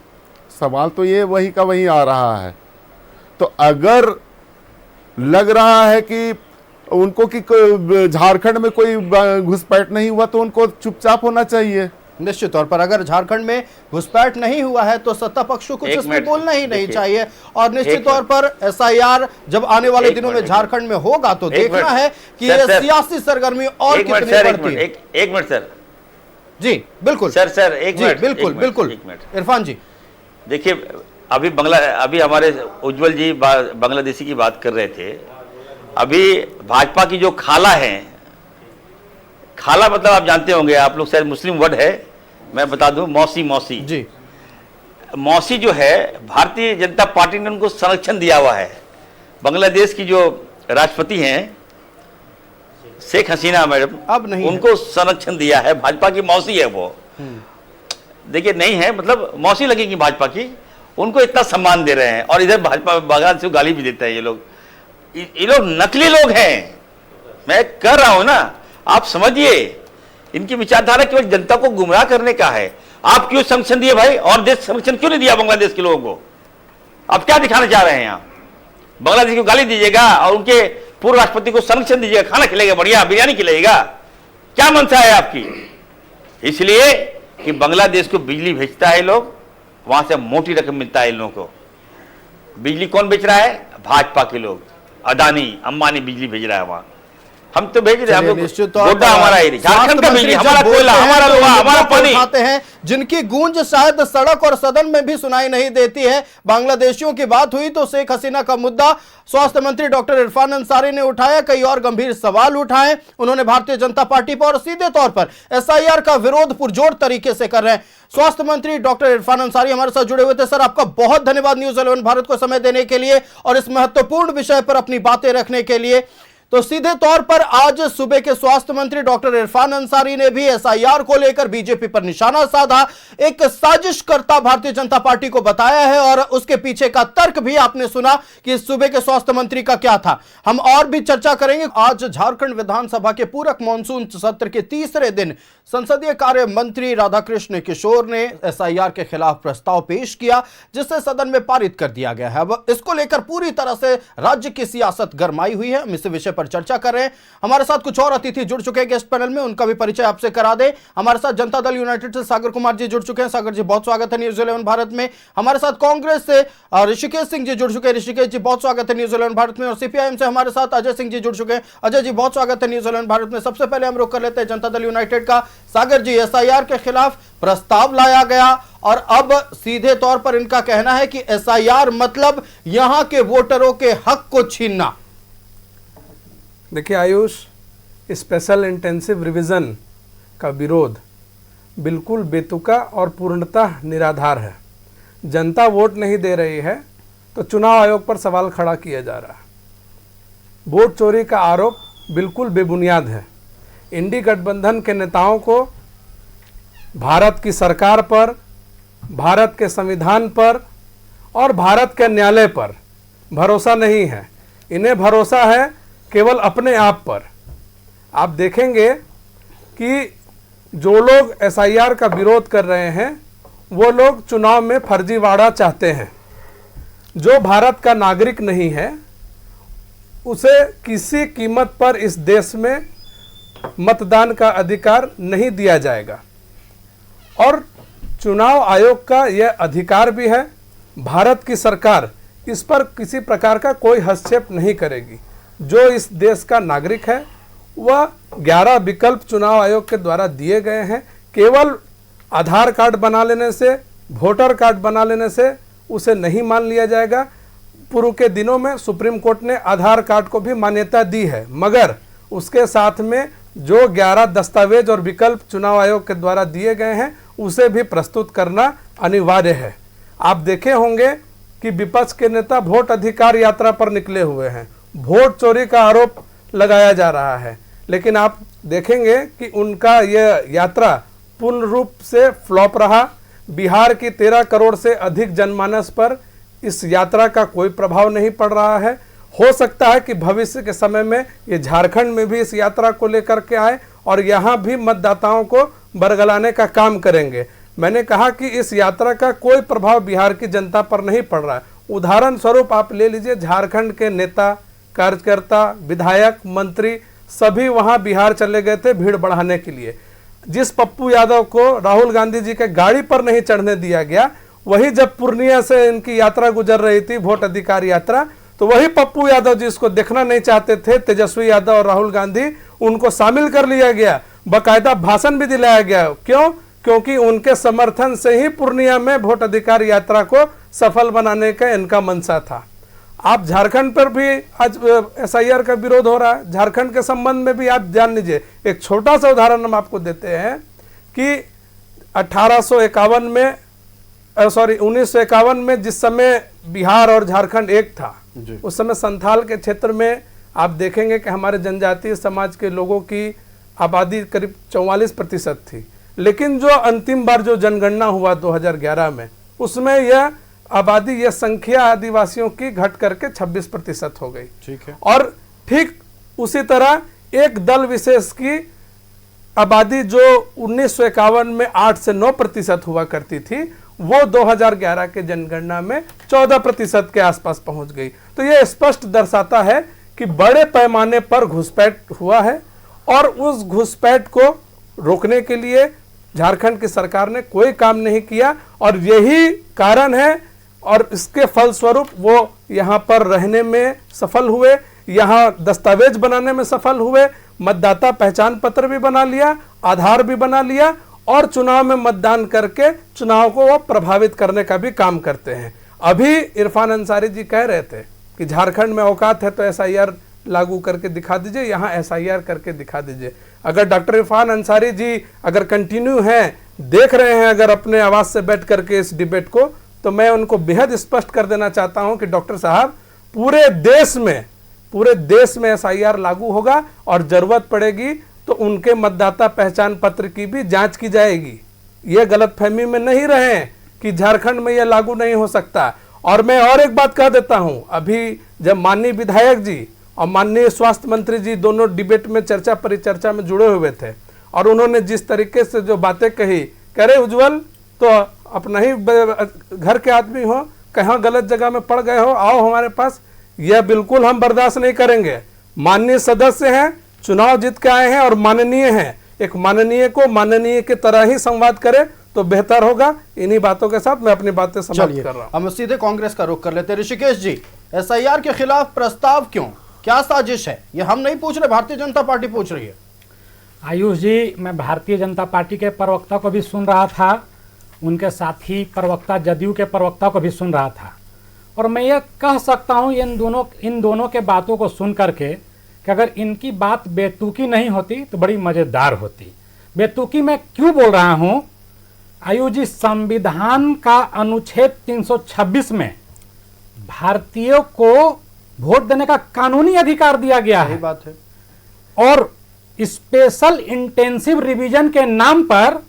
E: सवाल तो ये वही का वही आ रहा है। तो अगर लग रहा है कि उनको कि झारखंड में कोई घुसपैठ नहीं हुआ तो उनको चुपचाप होना चाहिए।
A: निश्चित तौर पर अगर झारखंड में घुसपैठ नहीं हुआ है तो सत्ता पक्ष को कुछ इसमें बोलना ही नहीं चाहिए। और निश्चित तौर पर एसआईआर जब आने वाले दिनों में झारखंड में होगा तो देखना है कि ये सियासी सरगर्मी और कितनी बढ़ती है।
F: एक मिनट सर।
A: जी बिल्कुल
F: सर एक मिनट।
A: बिल्कुल बिल्कुल इरफान जी,
F: देखिए अभी हमारे उज्जवल जी बांग्लादेशी की बात कर रहे थे। अभी भाजपा की जो खाला है, खाला मतलब आप जानते होंगे, आप लोग शायद मुस्लिम वर्ड है, मैं बता दूं, मौसी
A: जी।
F: मौसी जो है, भारतीय जनता पार्टी ने उनको संरक्षण दिया हुआ है। बांग्लादेश की जो राष्ट्रपति हैं शेख हसीना मैडम,
A: अब नहीं
F: उनको संरक्षण दिया है, भाजपा की मौसी है वो। देखिए नहीं है, मतलब मौसी लगेगी भाजपा की, उनको इतना सम्मान दे रहे हैं और इधर भाजपा बांग्लादेश को गाली भी देते हैं। ये लोग नकली लोग हैं, मैं कह रहा हूं ना, आप समझिए। इनकी विचारधारा केवल जनता को गुमराह करने का है। आप क्यों संरक्षण दिए भाई, और देश संरक्षण क्यों नहीं दिया बांग्लादेश के लोगों को? आप क्या दिखाना चाह रहे हैं? यहाँ बांग्लादेश को गाली दीजिएगा और उनके पूर्व राष्ट्रपति को संरक्षण दीजिएगा, खाना खिलाएगा, बढ़िया बिरयानी खिलाएगा, क्या मंशा है आपकी? इसलिए कि बांग्लादेश को बिजली भेजता है लोग, वहां से मोटी रकम मिलता है इन लोगों को। बिजली कौन बेच रहा है? भाजपा के लोग, अदानी अंबानी बिजली भेज रहा है वहां। हम तो भेज रहे हैं, हम लोग गोड्डा हमारा एरिया, झारखंड का बिजली, हमारा कोयला, हमारा लोहा, हमारा पानी
A: खाते हैं, जिनकी गूंज शायद सड़क और सदन में भी सुनाई नहीं देती है। बांग्लादेशियों की बात हुई तो शेख हसीना का मुद्दा स्वास्थ्य मंत्री डॉक्टर इरफान अंसारी ने उठाया, कई और गंभीर सवाल उठाए उन्होंने भारतीय जनता पार्टी पर, और सीधे तौर पर एसआईआर का विरोध पुरजोर तरीके से कर रहे हैं। स्वास्थ्य मंत्री डॉक्टर इरफान अंसारी हमारे साथ जुड़े हुए थे। सर, आपका बहुत धन्यवाद न्यूज़ 11 भारत को समय देने के लिए और इस महत्वपूर्ण विषय पर अपनी बातें रखने के लिए। तो सीधे तौर पर आज सुबह के स्वास्थ्य मंत्री डॉक्टर इरफान अंसारी ने भी एसआईआर को लेकर बीजेपी पर निशाना साधा, एक साजिशकर्ता भारतीय जनता पार्टी को बताया है और उसके पीछे का तर्क भी आपने सुना कि सुबह के स्वास्थ्य मंत्री का क्या था। हम और भी चर्चा करेंगे। आज झारखंड विधानसभा के पूरक मानसून सत्र के तीसरे दिन संसदीय कार्य मंत्री राधाकृष्ण किशोर ने एसआईआर के खिलाफ प्रस्ताव पेश किया, जिसे सदन में पारित कर दिया गया है। अब इसको लेकर पूरी तरह से राज्य की सियासत गरमाई हुई है। हम इस विषय पर चर्चा कर रहे हैं। हमारे साथ कुछ और अतिथि जुड़ चुके हैं गेस्ट पैनल में, उनका भी परिचय आपसे करा दे। हमारे साथ जनता दल यूनाइटेड से सागर कुमार जी जुड़ चुके हैं। सागर जी, बहुत स्वागत है न्यूज़ 11 भारत में। हमारे साथ कांग्रेस से ऋषिकेश सिंह जी जुड़ चुके हैं। ऋषिकेश जी, बहुत स्वागत है न्यूज़ 11 भारत में। और सीपीआईएम से हमारे साथ अजय सिंह जी जुड़ चुके हैं। अजय जी, बहुत स्वागत है न्यूज़ 11 भारत में। सबसे पहले हम रुख कर लेते हैं जनता दल यूनाइटेड का। सागर जी, एसआईआर के खिलाफ प्रस्ताव लाया गया और अब सीधे तौर पर इनका कहना है कि एसआईआर मतलब यहां के वोटरों के हक को छीनना।
G: देखिए आयुष, स्पेशल इंटेंसिव रिवीजन का विरोध बिल्कुल बेतुका और पूर्णतः निराधार है। जनता वोट नहीं दे रही है तो चुनाव आयोग पर सवाल खड़ा किया जा रहा है। वोट चोरी का आरोप बिल्कुल बेबुनियाद है। इंडी गठबंधन के नेताओं को भारत की सरकार पर, भारत के संविधान पर और भारत के न्यायालय पर भरोसा नहीं है। इन्हें भरोसा है केवल अपने आप पर। आप देखेंगे कि जो लोग एसआईआर का विरोध कर रहे हैं वो लोग चुनाव में फर्जीवाड़ा चाहते हैं। जो भारत का नागरिक नहीं है उसे किसी कीमत पर इस देश में मतदान का अधिकार नहीं दिया जाएगा और चुनाव आयोग का यह अधिकार भी है। भारत की सरकार इस पर किसी प्रकार का कोई हस्तक्षेप नहीं करेगी। जो इस देश का नागरिक है वह 11 विकल्प चुनाव आयोग के द्वारा दिए गए हैं। केवल आधार कार्ड बना लेने से, वोटर कार्ड बना लेने से उसे नहीं मान लिया जाएगा। पूर्व के दिनों में सुप्रीम कोर्ट ने आधार कार्ड को भी मान्यता दी है, मगर उसके साथ में जो 11 दस्तावेज और विकल्प चुनाव आयोग के द्वारा दिए गए हैं उसे भी प्रस्तुत करना अनिवार्य है। आप देखे होंगे कि विपक्ष के नेता वोट अधिकार यात्रा पर निकले हुए हैं। वोट चोरी का आरोप लगाया जा रहा है, लेकिन आप देखेंगे कि उनका यह यात्रा पूर्ण रूप से फ्लॉप रहा। बिहार की 13 करोड़ से अधिक जनमानस पर इस यात्रा का कोई प्रभाव नहीं पड़ रहा है। हो सकता है कि भविष्य के समय में ये झारखंड में भी इस यात्रा को लेकर के आए और यहाँ भी मतदाताओं को बरगलाने का काम करेंगे। मैंने कहा कि इस यात्रा का कोई प्रभाव बिहार की जनता पर नहीं पड़ रहा है। उदाहरण स्वरूप आप ले लीजिए, झारखंड के नेता, कार्यकर्ता, विधायक, मंत्री सभी वहाँ बिहार चले गए थे भीड़ बढ़ाने के लिए। जिस पप्पू यादव को राहुल गांधी जी के गाड़ी पर नहीं चढ़ने दिया गया, वही जब पूर्णिया से इनकी यात्रा गुजर रही थी, वोट अधिकार यात्रा, तो वही पप्पू यादव जिसको देखना नहीं चाहते थे तेजस्वी यादव और राहुल गांधी, उनको शामिल कर लिया गया। बाकायदा भाषण भी दिलाया गया। क्यों? क्योंकि उनके समर्थन से ही पूर्णिया में वोट अधिकार यात्रा को सफल बनाने का इनका मंशा था। आप झारखंड पर भी आज एसआईआर का विरोध हो रहा है। झारखंड के संबंध में भी आप जान लीजिए, एक छोटा सा उदाहरण हम आपको देते हैं कि 1951 में जिस समय बिहार और झारखंड एक था, उस समय संथाल के क्षेत्र में आप देखेंगे कि हमारे जनजातीय समाज के लोगों की आबादी करीब 44% थी। लेकिन जो अंतिम बार जो जनगणना हुआ 2011 में, उसमें यह आबादी, यह संख्या आदिवासियों की घट करके 26% हो गई।
A: ठीक है।
G: और ठीक उसी तरह एक दल विशेष की आबादी जो 1951 में 8 से 9% हुआ करती थी, वो 2011 के जनगणना में 14% के आसपास पहुंच गई। तो यह स्पष्ट दर्शाता है कि बड़े पैमाने पर घुसपैठ हुआ है और उस घुसपैठ को रोकने के लिए झारखंड की सरकार ने कोई काम नहीं किया और यही कारण है। और इसके फलस्वरूप वो यहाँ पर रहने में सफल हुए, यहाँ दस्तावेज बनाने में सफल हुए, मतदाता पहचान पत्र भी बना लिया, आधार भी बना लिया और चुनाव में मतदान करके चुनाव को वो प्रभावित करने का भी काम करते हैं। अभी इरफान अंसारी जी कह रहे थे कि झारखंड में औकात है तो एसआईआर लागू करके दिखा दीजिए, यहाँ एसआईआर करके दिखा दीजिए। अगर डॉक्टर इरफान अंसारी जी अगर कंटिन्यू हैं, देख रहे हैं अगर अपने आवाज से बैठ करके इस डिबेट को, तो मैं उनको बेहद स्पष्ट कर देना चाहता हूं कि डॉक्टर साहब, पूरे देश में एसआईआर लागू होगा और जरूरत पड़ेगी तो उनके मतदाता पहचान पत्र की भी जांच की जाएगी। ये गलतफहमी में नहीं रहें कि झारखंड में यह लागू नहीं हो सकता। और मैं और एक बात कह देता हूं, अभी जब माननीय विधायक जी और माननीय स्वास्थ्य मंत्री जी दोनों डिबेट में चर्चा परिचर्चा में जुड़े हुए थे और उन्होंने जिस तरीके से जो बातें कही, कह रहे उज्जवल तो अपना ही घर के आदमी हो, कहाँ गलत जगह में पड़ गए हो, आओ हमारे पास, यह बिल्कुल हम बर्दाश्त नहीं करेंगे। माननीय सदस्य हैं, चुनाव जीत के आए हैं और माननीय हैं, एक माननीय को माननीय की तरह ही संवाद करें तो बेहतर होगा। इन्हीं बातों के साथ मैं अपनी बातें समाप्त कर रहा हूं।
A: हम सीधे कांग्रेस का रुख कर लेते हैं। ऋषिकेश जी, एसआईआर के खिलाफ प्रस्ताव क्यों, क्या साजिश है? ये हम नहीं पूछ रहे, भारतीय जनता पार्टी पूछ रही है।
H: आयुष जी, मैं भारतीय जनता पार्टी के प्रवक्ता को भी सुन रहा था, उनके साथी प्रवक्ता जदयू के प्रवक्ता को भी सुन रहा था, और मैं ये कह सकता हूँ इन दोनों के बातों को सुन करके कि अगर इनकी बात बेतुकी नहीं होती तो बड़ी मज़ेदार होती। बेतुकी मैं क्यों बोल रहा हूं? आयुष जी, संविधान का अनुच्छेद 326 में भारतीयों को वोट देने का कानूनी अधिकार दिया गया है।
A: बात है।
H: और स्पेशल इंटेंसिव रिवीजन के नाम पर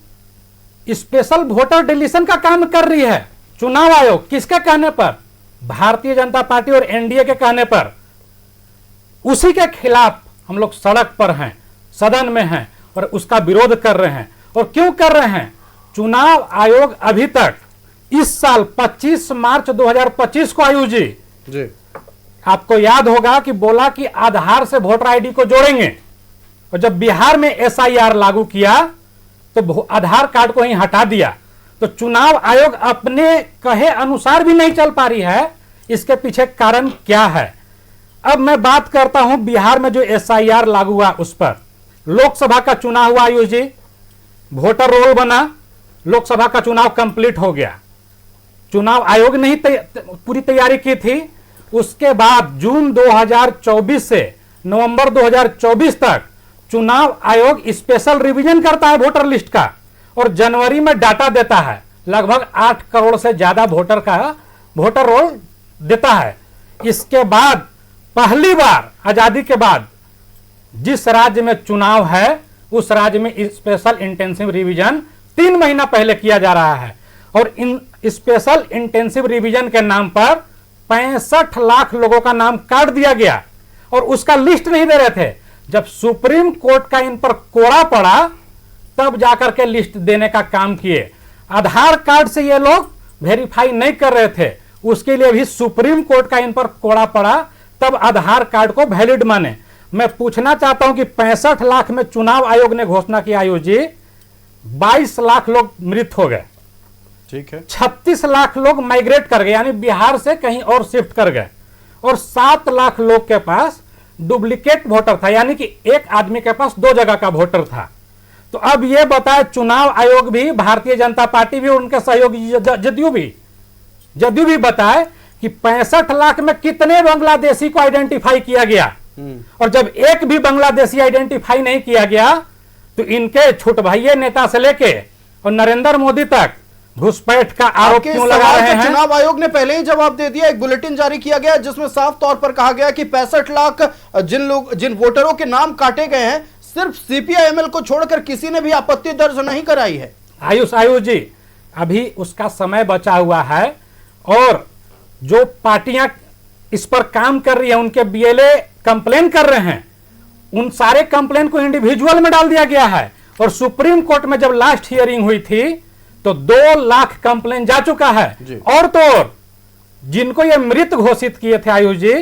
H: स्पेशल वोटर डिलीशन का काम कर रही है चुनाव आयोग। किसके कहने पर? भारतीय जनता पार्टी और एनडीए के कहने पर। उसी के खिलाफ हम लोग सड़क पर हैं, सदन में हैं और उसका विरोध कर रहे हैं। और क्यों कर रहे हैं? चुनाव आयोग अभी तक इस साल 25 मार्च 2025 को आयुष जी आपको याद होगा कि बोला कि आधार से वोटर आईडी को जोड़ेंगे। और जब बिहार में एसआईआर लागू किया तो आधार कार्ड को ही हटा दिया। तो चुनाव आयोग अपने कहे अनुसार भी नहीं चल पा रही है। इसके पीछे कारण क्या है? अब मैं बात करता हूं बिहार में जो एसआईआर लागू हुआ उस पर। लोकसभा का चुनाव हुआ आयुष जी, वोटर रोल बना, लोकसभा का चुनाव कंप्लीट हो गया। चुनाव आयोग ने ही पूरी तैयारी की थी। उसके बाद जून 2024 से नवंबर 2024 तक चुनाव आयोग स्पेशल रिवीजन करता है वोटर लिस्ट का और जनवरी में डाटा देता है। लगभग 8 करोड़ से ज्यादा वोटर का वोटर रोल देता है। इसके बाद पहली बार आजादी के बाद जिस राज्य में चुनाव है उस राज्य में स्पेशल इंटेंसिव रिवीजन 3 महीना पहले किया जा रहा है। और इन स्पेशल इंटेंसिव रिवीजन के नाम पर 65 लाख लोगों का नाम काट दिया गया और उसका लिस्ट नहीं दे रहे थे। जब सुप्रीम कोर्ट का इन पर कोड़ा पड़ा तब जाकर के लिस्ट देने का काम किए। आधार कार्ड से ये लोग वेरीफाई नहीं कर रहे थे, उसके लिए भी सुप्रीम कोर्ट का इन पर कोड़ा पड़ा, तब आधार कार्ड को वैलिड माने। मैं पूछना चाहता हूं कि 65 लाख में चुनाव आयोग ने घोषणा की आयुष जी, 22 लाख लोग मृत हो गए,
A: ठीक है,
H: 36 लाख लोग माइग्रेट कर गए यानी बिहार से कहीं और शिफ्ट कर गए और 7 लाख लोग के पास डुप्लीकेट वोटर था यानी कि एक आदमी के पास 2 जगह का वोटर था। तो अब यह बताए चुनाव आयोग भी, भारतीय जनता पार्टी भी और उनके सहयोगी जदयू भी बताए कि 65 लाख में कितने बांग्लादेशी को आइडेंटिफाई किया गया। और जब एक भी बांग्लादेशी आइडेंटिफाई नहीं किया गया तो इनके छोट भाई नेता से लेके और नरेंद्र मोदी तक घुसपैठ का आरोप क्यों लगा रहे हैं?
A: चुनाव आयोग ने पहले ही जवाब दे दिया। एक बुलेटिन जारी किया गया जिसमें साफ तौर पर कहा गया कि 65 लाख जिन वोटरों के नाम काटे गए हैं, सिर्फ सीपीआईएमएल को छोड़कर किसी ने भी आपत्ति दर्ज नहीं कराई है।
H: आयुष जी, अभी उसका समय बचा हुआ है और जो पार्टियां इस पर काम कर रही है उनके बीएलए कंप्लेन कर रहे हैं, उन सारे कंप्लेन को इंडिविजुअल में डाल दिया गया है। और सुप्रीम कोर्ट में जब लास्ट हियरिंग हुई थी तो 2 लाख कंप्लेन जा चुका है। और तो और जिनको ये मृत घोषित किए थे आयुष जी,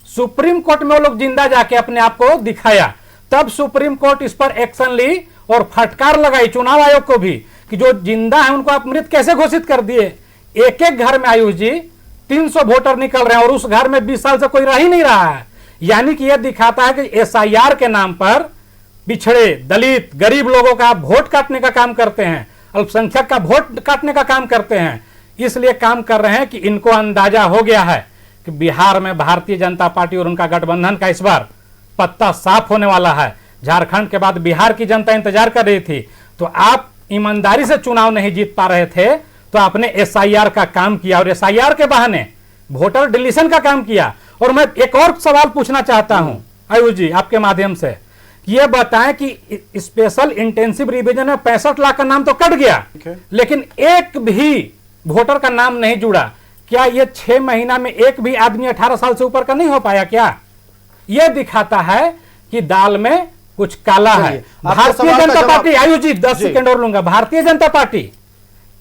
H: सुप्रीम कोर्ट में वो लोग जिंदा जाके अपने आप को दिखाया, तब सुप्रीम कोर्ट इस पर एक्शन ली और फटकार लगाई चुनाव आयोग को भी कि जो जिंदा है उनको आप मृत कैसे घोषित कर दिए। एक एक घर में आयुष जी 300 वोटर निकल रहे हैं और उस घर में 20 साल से कोई रह ही नहीं रहा है। यानी कि यह दिखाता है कि एसआईआर के नाम पर पिछड़े, दलित, गरीब लोगों का वोट काटने का काम करते हैं, अल्पसंख्यक का वोट काटने का काम करते हैं। इसलिए काम कर रहे हैं कि इनको अंदाजा हो गया है कि बिहार में भारतीय जनता पार्टी और उनका गठबंधन का इस बार पत्ता साफ होने वाला है। झारखंड के बाद बिहार की जनता इंतजार कर रही थी, तो आप ईमानदारी से चुनाव नहीं जीत पा रहे थे तो आपने एसआईआर का काम किया और एसआईआर के बहाने वोटर डिलीशन का काम किया। और मैं एक और सवाल पूछना चाहता हूं आयुष जी आपके माध्यम से, ये बताएं कि स्पेशल इंटेंसिव रिवीजन में 65 लाख का नाम तो कट गया, लेकिन एक भी वोटर का नाम नहीं जुड़ा। क्या ये 6 महीना में एक भी आदमी 18 साल से ऊपर का नहीं हो पाया? क्या यह दिखाता है कि दाल में कुछ काला है? भारतीय जनता पार्टी, आयुष जी 10 सेकंड और लूंगा, भारतीय जनता पार्टी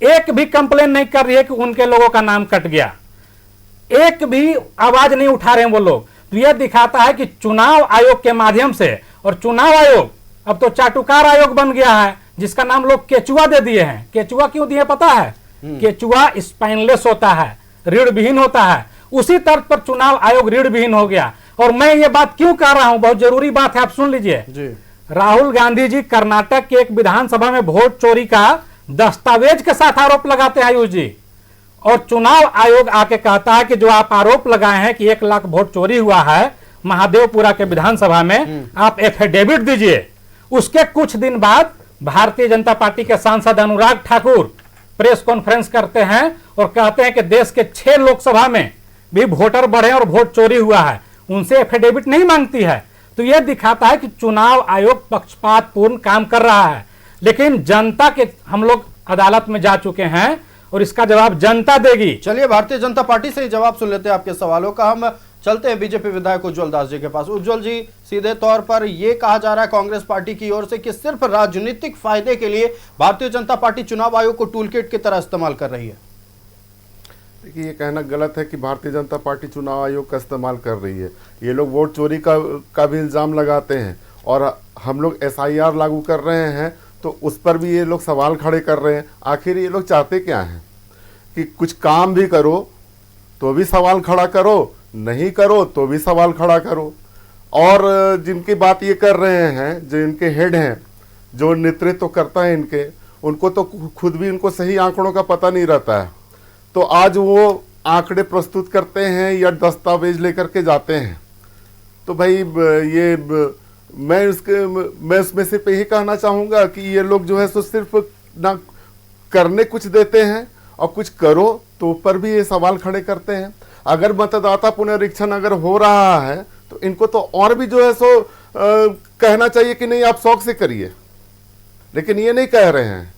H: एक भी कंप्लेन नहीं कर रही है कि उनके लोगों का नाम कट गया, एक भी आवाज नहीं उठा रहे हैं वो लोग। तो यह दिखाता है कि चुनाव आयोग के माध्यम से, और चुनाव आयोग अब तो चाटुकार आयोग बन गया है जिसका नाम लोग केचुआ दे दिए हैं। केचुआ क्यों दिए पता है? केचुआ स्पाइनलेस होता है, रीढ़ विहीन होता है, उसी तर्ज पर चुनाव आयोग रीढ़ विहीन हो गया। और मैं ये बात क्यों कर रहा हूं, बहुत जरूरी बात है, आप सुन लीजिए। राहुल गांधी जी कर्नाटक के एक विधानसभा में वोट चोरी का दस्तावेज के साथ आरोप लगाते हैं आयुष जी, और चुनाव आयोग आके कहता है कि जो आप आरोप लगाए हैं कि 1 लाख वोट चोरी हुआ है महादेवपुरा के विधानसभा में, आप एफिडेविट दीजिए। उसके कुछ दिन बाद भारतीय जनता पार्टी के सांसद अनुराग ठाकुर प्रेस कॉन्फ्रेंस करते हैं और कहते हैं कि देश के 6 लोकसभा में भी वोटर बढ़े और वोट चोरी हुआ है, उनसे एफिडेविट नहीं मांगती है। तो यह दिखाता है कि चुनाव आयोग पक्षपातपूर्ण काम कर रहा है। लेकिन जनता के हम लोग अदालत में जा चुके हैं और इसका जवाब जनता देगी।
A: चलिए भारतीय जनता पार्टी से ही जवाब सुन लेते हैं आपके सवालों का। हम चलते हैं बीजेपी विधायक उज्जवल दास जी के पास। उज्जवल जी, सीधे तौर पर यह कहा जा रहा है कांग्रेस पार्टी की ओर से कि सिर्फ राजनीतिक फायदे के लिए भारतीय जनता पार्टी चुनाव आयोग को टूलकिट की तरह इस्तेमाल कर रही है।
E: देखिए, ये कहना गलत है कि भारतीय जनता पार्टी चुनाव आयोग का इस्तेमाल कर रही है। ये लोग वोट चोरी का भी इल्ज़ाम लगाते हैं और हम लोग SIR लागू कर रहे हैं तो उस पर भी ये लोग सवाल खड़े कर रहे हैं। आखिर ये लोग चाहते क्या हैं कि कुछ काम भी करो तो भी सवाल खड़ा करो, नहीं करो तो भी सवाल खड़ा करो। और जिनकी बात ये कर रहे हैं, जो इनके हेड हैं, जो नेतृत्व करता है इनके, उनको तो खुद भी इनको सही आंकड़ों का पता नहीं रहता है। तो आज वो आंकड़े प्रस्तुत करते हैं या दस्तावेज लेकर के जाते हैं। तो भाई मैं उसमें सिर्फ यही कहना चाहूँगा कि ये लोग जो है सो सिर्फ ना करने कुछ देते हैं और कुछ करो तो ऊपर भी ये सवाल खड़े करते हैं। अगर मतदाता पुनरीक्षण अगर हो रहा है तो इनको तो और भी जो है सो कहना चाहिए कि नहीं, आप शौक से करिए, लेकिन ये नहीं कह रहे हैं।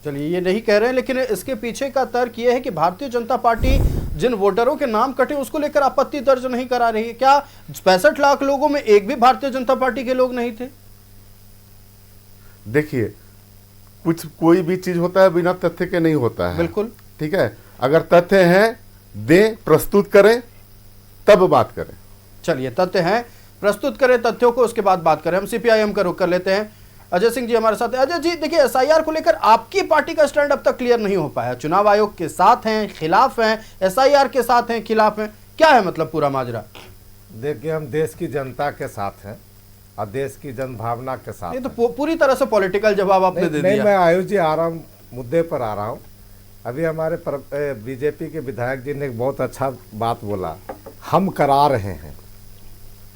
A: चलिए, ये नहीं कह रहे हैं, लेकिन इसके पीछे का तर्क ये है कि भारतीय जनता पार्टी जिन वोटरों के नाम कटे उसको लेकर आपत्ति दर्ज नहीं करा रही है। क्या 65 लाख लोगों में एक भी भारतीय जनता पार्टी के लोग नहीं थे?
E: देखिए, कोई भी चीज होता है बिना तथ्य के नहीं होता है।
A: बिल्कुल
E: ठीक है, अगर तथ्य हैं दें, प्रस्तुत करें, तब बात करें।
A: चलिए, तथ्य हैं, प्रस्तुत करें तथ्यों को, उसके बाद बात करें। हम CPIM का रुख कर लेते हैं। अजय सिंह जी हमारे साथ हैं। अजय जी, देखिए, SIR को लेकर आपकी पार्टी का स्टैंड अब तक क्लियर नहीं हो पाया। चुनाव आयोग के साथ हैं, खिलाफ हैं, SIR के साथ हैं, खिलाफ हैं, क्या है मतलब पूरा माजरा?
I: देखिए, हम देश की जनता के साथ हैं और देश की जनभावना के साथ।
A: ये तो पूरी तरह से पॉलिटिकल जवाब आपने दे दिया।
I: मैं आयुष जी आ रहा हूँ, मुद्दे पर आ रहा हूँ। अभी हमारे बीजेपी के विधायक जी ने एक बहुत अच्छा बात बोला, हम करा रहे हैं।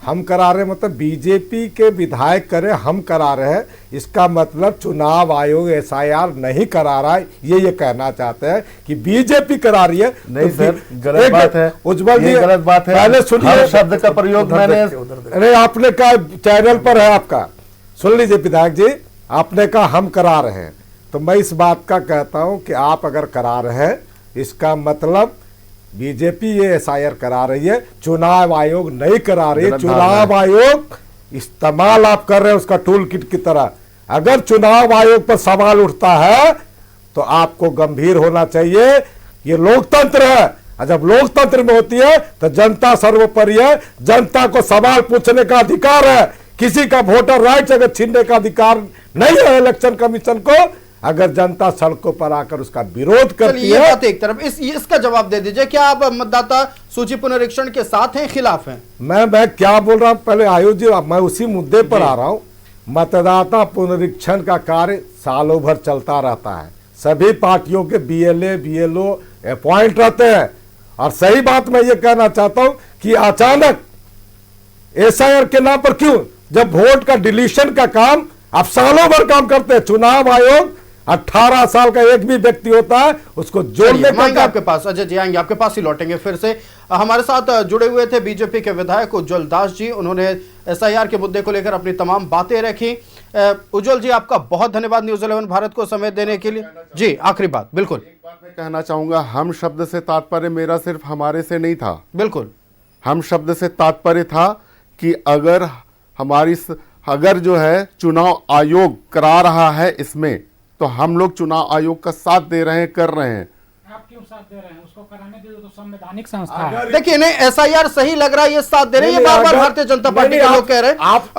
I: हम करा रहे मतलब बीजेपी के विधायक करे, हम करा रहे हैं। इसका मतलब चुनाव आयोग SIR नहीं करा रहा है, ये कहना चाहते हैं कि बीजेपी करा रही है।
E: नहीं
I: तो
E: सर, गलत बात है।
I: उज्जवल जी,
E: गलत बात है।
I: पहले सुनिए,
E: शब्द का प्रयोग मैंने,
I: अरे आपने कहा चैनल पर है आपका, सुन लीजिए विधायक जी, आपने कहा हम करा रहे हैं, तो मैं इस बात का कहता हूं कि आप अगर करा रहे हैं इसका मतलब बीजेपी ये SIR करा रही है, चुनाव आयोग नहीं करा रही है। चुनाव आयोग इस्तेमाल आप कर रहे हैं उसका टूल किट की तरह। अगर चुनाव आयोग पर सवाल उठता है तो आपको गंभीर होना चाहिए। ये लोकतंत्र है, और जब लोकतंत्र में होती है तो जनता सर्वोपरि है। जनता को सवाल पूछने का अधिकार है। किसी का वोटर राइट्स अगर छीनने का अधिकार नहीं है इलेक्शन कमीशन को। अगर जनता सड़कों पर आकर उसका विरोध करती है,
A: बात एक तरफ, इसका जवाब दे दीजिए, क्या आप मतदाता सूची पुनरीक्षण के साथ हैं, खिलाफ हैं?
I: मैं क्या बोल रहा हूं, पहले आयुष जी, मैं उसी मुद्दे पर आ रहा हूं। मतदाता पुनरीक्षण का कार्य सालों भर चलता रहता है। सभी पार्टियों के BLA BLO अपॉइंट रहते हैं। और सही बात मैं ये कहना चाहता हूं कि अचानक SIR के नाम पर क्यों, जब वोट का डिलीशन का काम आप सालों भर काम करते हैं। चुनाव आयोग 18 साल का एक भी व्यक्ति होता है उसको जोड़ने का।
A: आपके पास अजय जी आएंगे, आपके पास ही लौटेंगे फिर से। हमारे साथ जुड़े हुए थे बीजेपी के विधायक उज्जवल दास जी, उन्होंने SIR के मुद्दे को लेकर अपनी तमाम बातें रखी। उज्जवल जी, आपका बहुत धन्यवाद न्यूज़ 11 भारत को समय देने के लिए। जी, आखिरी बात, बिल्कुल।
E: एक बात मैं कहना चाहूंगा, हम शब्द से तात्पर्य मेरा सिर्फ हमारे से नहीं था।
A: बिल्कुल,
E: हम शब्द से तात्पर्य था कि अगर जो है चुनाव आयोग करा रहा है इसमें, तो हम लोग चुनाव आयोग का साथ दे रहे हैं, कर रहे हैं।
H: आप क्यों साथ दे रहे हैं? उसको कराने दीजिए, तो संवैधानिक संस्था है।
A: देखिए, नहीं SIR सही लग रहा है, ये साथ दे रहे हैं, ये बार बार भारतीय जनता पार्टी के लोग कह रहे हैं। अब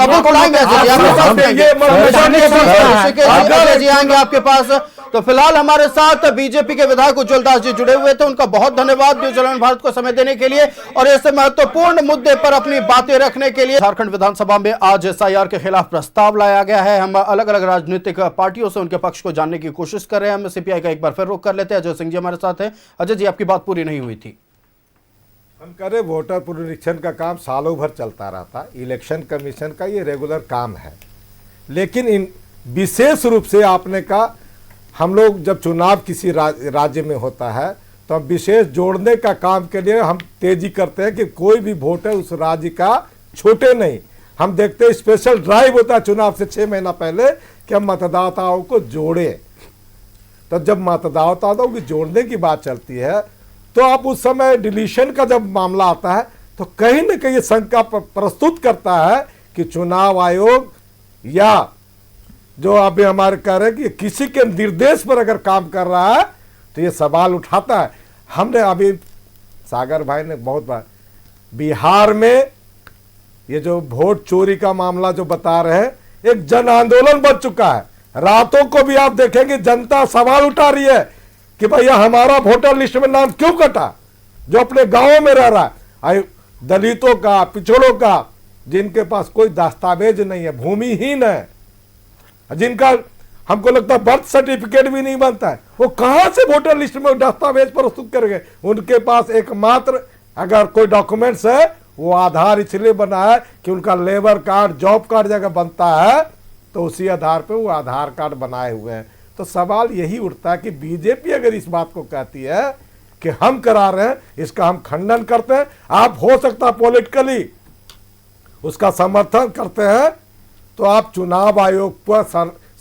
A: अजय जी आएंगे आपके पास। तो फिलहाल हमारे साथ बीजेपी के विधायक उज्जवल दास जी जुड़े हुए थे, उनका बहुत धन्यवाद न्यूज़ 11 भारत को समय देने के लिए और ऐसे महत्वपूर्ण मुद्दे पर अपनी बातें रखने के लिए। झारखंड विधानसभा में आज SIR के खिलाफ प्रस्ताव लाया गया है। हम अलग अलग राजनीतिक पार्टियों से उनके पक्ष को जानने की कोशिश कर रहे हैं। हम CPI का एक बार फिर रुख कर लेते हैं। अजय सिंह जी हमारे साथ हैं। अजय जी, आपकी बात पूरी नहीं हुई थी।
I: हम कह रहे वोटर पुनरीक्षण का काम सालों भर चलता रहता, इलेक्शन कमीशन का ये रेगुलर काम है। लेकिन विशेष रूप से आपने कहा हम लोग जब चुनाव किसी राज्य में होता है तो हम विशेष जोड़ने का काम के लिए हम तेजी करते हैं कि कोई भी वोट है उस राज्य का छूटे नहीं। हम देखते हैं स्पेशल ड्राइव होता है चुनाव से 6 महीना पहले कि हम मतदाताओं को जोड़े। तो जब मतदाताओं की जोड़ने की बात चलती है तो आप उस समय डिलीशन का जब मामला आता है तो कहीं ना कहीं शंका प्रस्तुत करता है कि चुनाव आयोग या जो अभी हमारे कह रहे हैं कि किसी के निर्देश पर अगर काम कर रहा है तो ये सवाल उठाता है। हमने अभी सागर भाई ने बहुत बार बिहार में ये जो वोट चोरी का मामला जो बता रहे हैं एक जन आंदोलन बन चुका है। रातों को भी आप देखेंगे जनता सवाल उठा रही है कि भैया हमारा वोटर लिस्ट में नाम क्यों कटा, जो अपने गांवों में रह रहा है, दलितों का, पिछड़ों का, जिनके पास कोई दस्तावेज नहीं है, भूमिहीन है, जिनका हमको लगता है बर्थ सर्टिफिकेट भी नहीं बनता है, वो कहां से वोटर लिस्ट में दस्तावेज प्रस्तुत करेंगे। उनके पास एकमात्र अगर कोई डॉक्यूमेंट्स है वो आधार इसलिए बना है कि उनका लेबर कार्ड, जॉब कार्ड जगह बनता है तो उसी आधार पे वो आधार कार्ड बनाए हुए हैं। तो सवाल यही उठता है कि बीजेपी अगर इस बात को कहती है कि हम करा रहे हैं, इसका हम खंडन करते हैं। आप हो सकता है पॉलिटिकली उसका समर्थन करते हैं तो आप चुनाव आयोग पर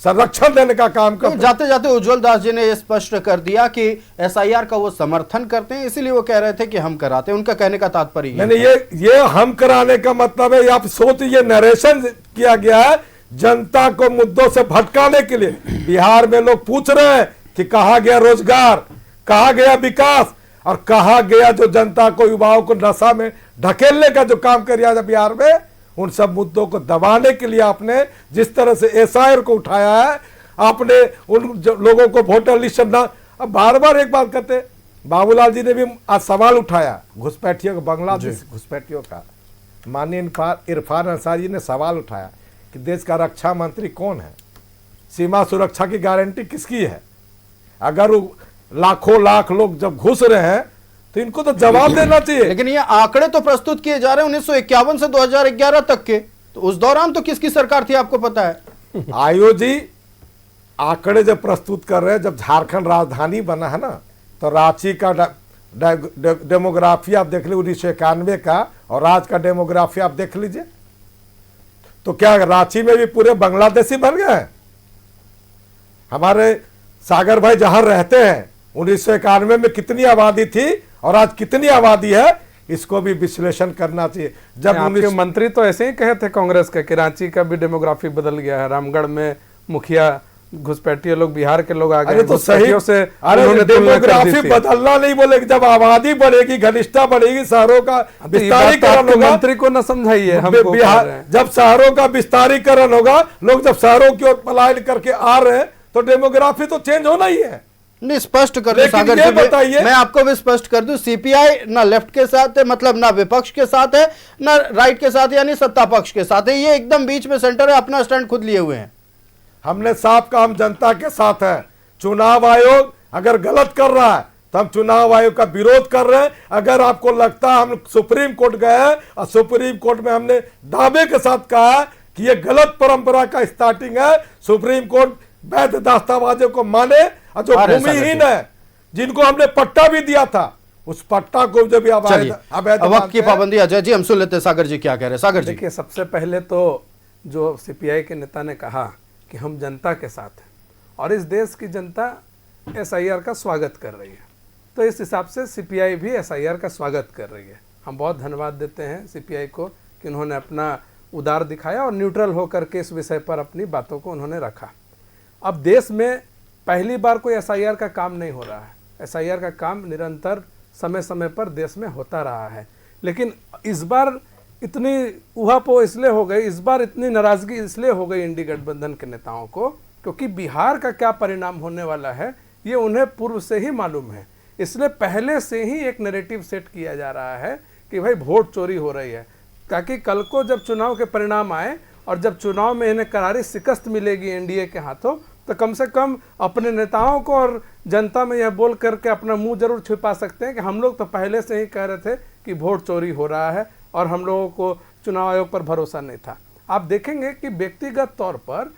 I: संरक्षण देने का काम करते हैं।
A: जाते जाते उज्जवल दास जी ने यह स्पष्ट कर दिया कि एसआईआर का वो समर्थन करते हैं, इसीलिए वो कह रहे थे कि हम कराते हैं। उनका कहने का तात्पर्य
I: नहीं, ये हम कराने का मतलब है, आप सोच, ये नरेशन किया गया है जनता को मुद्दों से भटकाने के लिए। बिहार में लोग पूछ रहे हैं कि कहा गया रोजगार, कहा गया विकास, और कहा गया जो जनता को, युवाओं को नशा में ढकेलने का जो काम कर रहा है बिहार में, उन सब मुद्दों को दबाने के लिए आपने जिस तरह से एसआईआर को उठाया है, आपने उन लोगों को वोटर लिस्ट ना, अब बार बार एक बात कहते हैं, बाबूलाल जी ने भी आज सवाल उठाया घुसपैठियों का, बांग्लादेश घुसपैठियों का। माननीय इरफान अंसारी ने सवाल उठाया कि देश का रक्षा मंत्री कौन है, सीमा सुरक्षा की गारंटी किसकी है। अगर लाखों लाख लोग जब घुस रहे हैं तो इनको तो जवाब देना चाहिए।
A: लेकिन ये आंकड़े तो प्रस्तुत किए जा रहे हैं 1951 से 2011 तक के, तो उस दौरान तो किसकी सरकार थी आपको पता है।
I: आयोग जी आंकड़े जब प्रस्तुत कर रहे हैं, जब झारखंड राजधानी बना है ना, तो रांची का डेमोग्राफी आप देख लीजिए 1991 का, और आज का डेमोग्राफी आप देख लीजिए, तो क्या रांची में भी पूरे बांग्लादेशी बन गए हैं। हमारे सागर भाई जहां रहते हैं 1991 में कितनी आबादी थी और आज कितनी आबादी है, इसको भी विश्लेषण करना चाहिए। जब
G: आपके मंत्री तो ऐसे ही कहे थे कांग्रेस के कि रांची का भी डेमोग्राफी बदल गया है, रामगढ़ में मुखिया घुसपैठिए लोग, बिहार के लोग आ गए।
I: तो सही
G: से
I: अरे डेमोग्राफी बदलना नहीं बोले, जब आबादी बढ़ेगी, घनिष्ठता बढ़ेगी, शहरों का विस्तारीकरण होगा।
G: मंत्री को न समझाइए,
I: बिहार जब शहरों का विस्तारीकरण होगा, लोग जब शहरों की ओर पलायन करके आ रहे हैं तो डेमोग्राफी तो चेंज होना ही है।
A: नहीं, स्पष्ट कर दूं सागर जी, बताइए, मैं आपको भी स्पष्ट कर दूं, सीपीआई ना लेफ्ट के साथ है, मतलब ना विपक्ष के साथ है, ना राइट के साथ, यानी सत्ता पक्ष के साथ है, ये एकदम बीच में सेंटर है, अपना स्टैंड खुद लिए हुए हैं।
I: हमने साफ कहा हम जनता के साथ है। चुनाव आयोग अगर गलत कर रहा है तो हम चुनाव आयोग का विरोध कर रहे हैं। अगर आपको लगता है हम सुप्रीम कोर्ट गए हैं और सुप्रीम कोर्ट में हमने दावे के साथ कहा कि ये गलत परंपरा का स्टार्टिंग है, सुप्रीम कोर्ट वैध दस्तावेजों को माने, और जो भूमिहीन है जिनको हमने पट्टा भी दिया था उस पट्टा को जब
A: वक्त की पाबंदी। अजय जी हम सुन लेते हैं सागर जी क्या कह रहे हैं। सागर जी,
G: देखिए, सबसे पहले तो जो सीपीआई के नेता ने कहा कि हम जनता के साथ हैं और इस देश की जनता एसआईआर का स्वागत कर रही है, तो इस हिसाब से सीपीआई भी एसआईआर का स्वागत कर रही है। हम बहुत धन्यवाद देते हैं सीपीआई को कि उन्होंने अपना उदार दिखाया और न्यूट्रल होकर के इस विषय पर अपनी बातों को उन्होंने रखा। अब देश में पहली बार कोई एसआईआर का काम नहीं हो रहा है, एसआईआर का काम निरंतर समय समय पर देश में होता रहा है, लेकिन इस बार इतनी उहापोह इसलिए हो गई, इस बार इतनी नाराजगी इसलिए हो गई इंडी गठबंधन के नेताओं को, क्योंकि बिहार का क्या परिणाम होने वाला है ये उन्हें पूर्व से ही मालूम है। इसलिए पहले से ही एक नैरेटिव सेट किया जा रहा है कि भाई वोट चोरी हो रही है, ताकि कल को जब चुनाव के परिणाम आए और जब चुनाव में इन्हें करारी शिकस्त मिलेगी एनडीए के हाथों, तो कम से कम अपने नेताओं को और जनता में यह बोल करके अपना मुंह जरूर छिपा सकते हैं कि हम लोग तो पहले से ही कह रहे थे कि वोट चोरी हो रहा है और हम लोगों को चुनाव आयोग पर भरोसा नहीं था। आप देखेंगे कि व्यक्तिगत तौर पर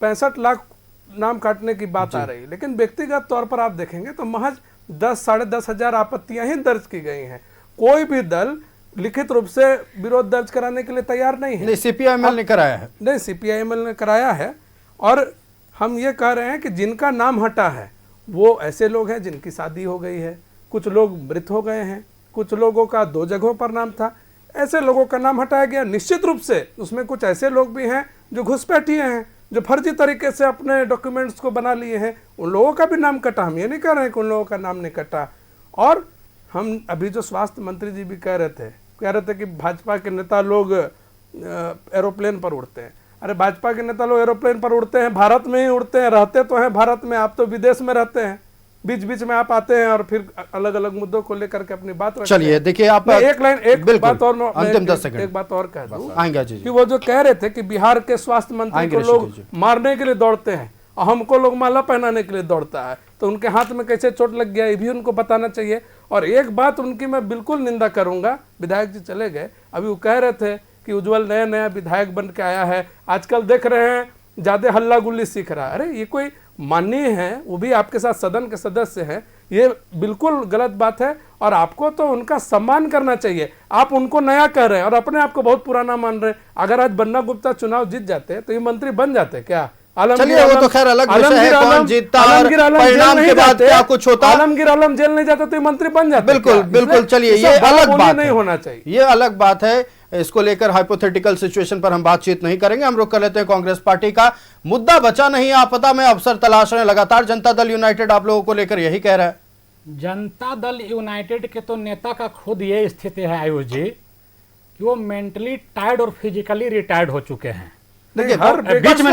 G: 65 लाख नाम काटने की बात आ रही है, लेकिन व्यक्तिगत तौर पर आप देखेंगे तो महज 10 साढ़े 10,000 आपत्तियां ही दर्ज की गई हैं। कोई भी दल लिखित रूप से विरोध दर्ज कराने के लिए तैयार नहीं है।
A: नहीं, सीपीआईएमएल ने कराया है।
G: नहीं, सीपीआईएमएल ने कराया है। और हम ये कह रहे हैं कि जिनका नाम हटा है वो ऐसे लोग हैं जिनकी शादी हो गई है, कुछ लोग मृत हो गए हैं, कुछ लोगों का 2 जगहों पर नाम था, ऐसे लोगों का नाम हटाया गया। निश्चित रूप से उसमें कुछ ऐसे लोग भी हैं जो घुसपैठिए हैं, जो फर्जी तरीके से अपने डॉक्यूमेंट्स को बना लिए हैं, उन लोगों का भी नाम कटा। हम ये नहीं कह रहे हैं कि उन लोगों का नाम नहीं कटा। और हम अभी जो स्वास्थ्य मंत्री जी भी कह रहे थे कि भाजपा के नेता लोग एरोप्लेन पर उड़ते हैं। अरे भाजपा के नेता लोग एरोप्लेन पर उड़ते हैं, भारत में ही उड़ते हैं, रहते तो हैं भारत में, आप तो विदेश में रहते हैं। बीच बीच में आप आते हैं और फिर अलग अलग मुद्दों को लेकर के अपनी बात रखते हैं।
A: चलिए देखिए, आप
G: एक बात और
A: अंतिम 10 सेकंड
G: एक बात और कह दूं
A: आएंगे जी।
G: कि वो जो कह रहे थे कि बिहार के स्वास्थ्य मंत्री को लोग मारने के लिए दौड़ते हैं और हमको लोग माला पहनाने के लिए दौड़ता है, तो उनके हाथ में कैसे चोट लग गया ये भी उनको बताना चाहिए। और एक बात उनकी मैं बिल्कुल निंदा करूंगा, विधायक जी चले गए, अभी वो कह रहे थे कि उज्जवल नया नया विधायक बन के आया है, आजकल देख रहे हैं ज्यादा हल्ला गुल्ली सीख रहा है। अरे ये कोई माननीय है, वो भी आपके साथ सदन के सदस्य हैं, ये बिल्कुल गलत बात है। और आपको तो उनका सम्मान करना चाहिए। आप उनको नया कह रहे हैं और अपने आप को बहुत पुराना मान रहे हैं। अगर आज बन्ना गुप्ता चुनाव जीत जाते तो ये मंत्री बन जाते क्या?
A: चलिए वो तो खैर अलग विषय है, कौन जीतता और परिणाम के बाद क्या कुछ होता।
G: आलमगीर आलम जेल नहीं जाते तो ये मंत्री बन जाते।
A: बिल्कुल बिल्कुल, चलिए ये अलग बात
G: नहीं होना चाहिए,
A: ये अलग बात है। इसको लेकर हाइपोथेटिकल सिचुएशन पर हम बातचीत नहीं करेंगे। हम रुक कर लेते हैं कांग्रेस पार्टी का मुद्दा बचा नहीं आपदा में अवसर तलाश रहे लगातार। जनता दल यूनाइटेड आप लोगों को लेकर यही कह रहा है।
H: जनता दल यूनाइटेड के तो नेता का खुद ये स्थिति है आयुष जी कि वो मेंटली टायर्ड और फिजिकली रिटायर्ड हो चुके हैं।
G: देखिए हर
H: बीच में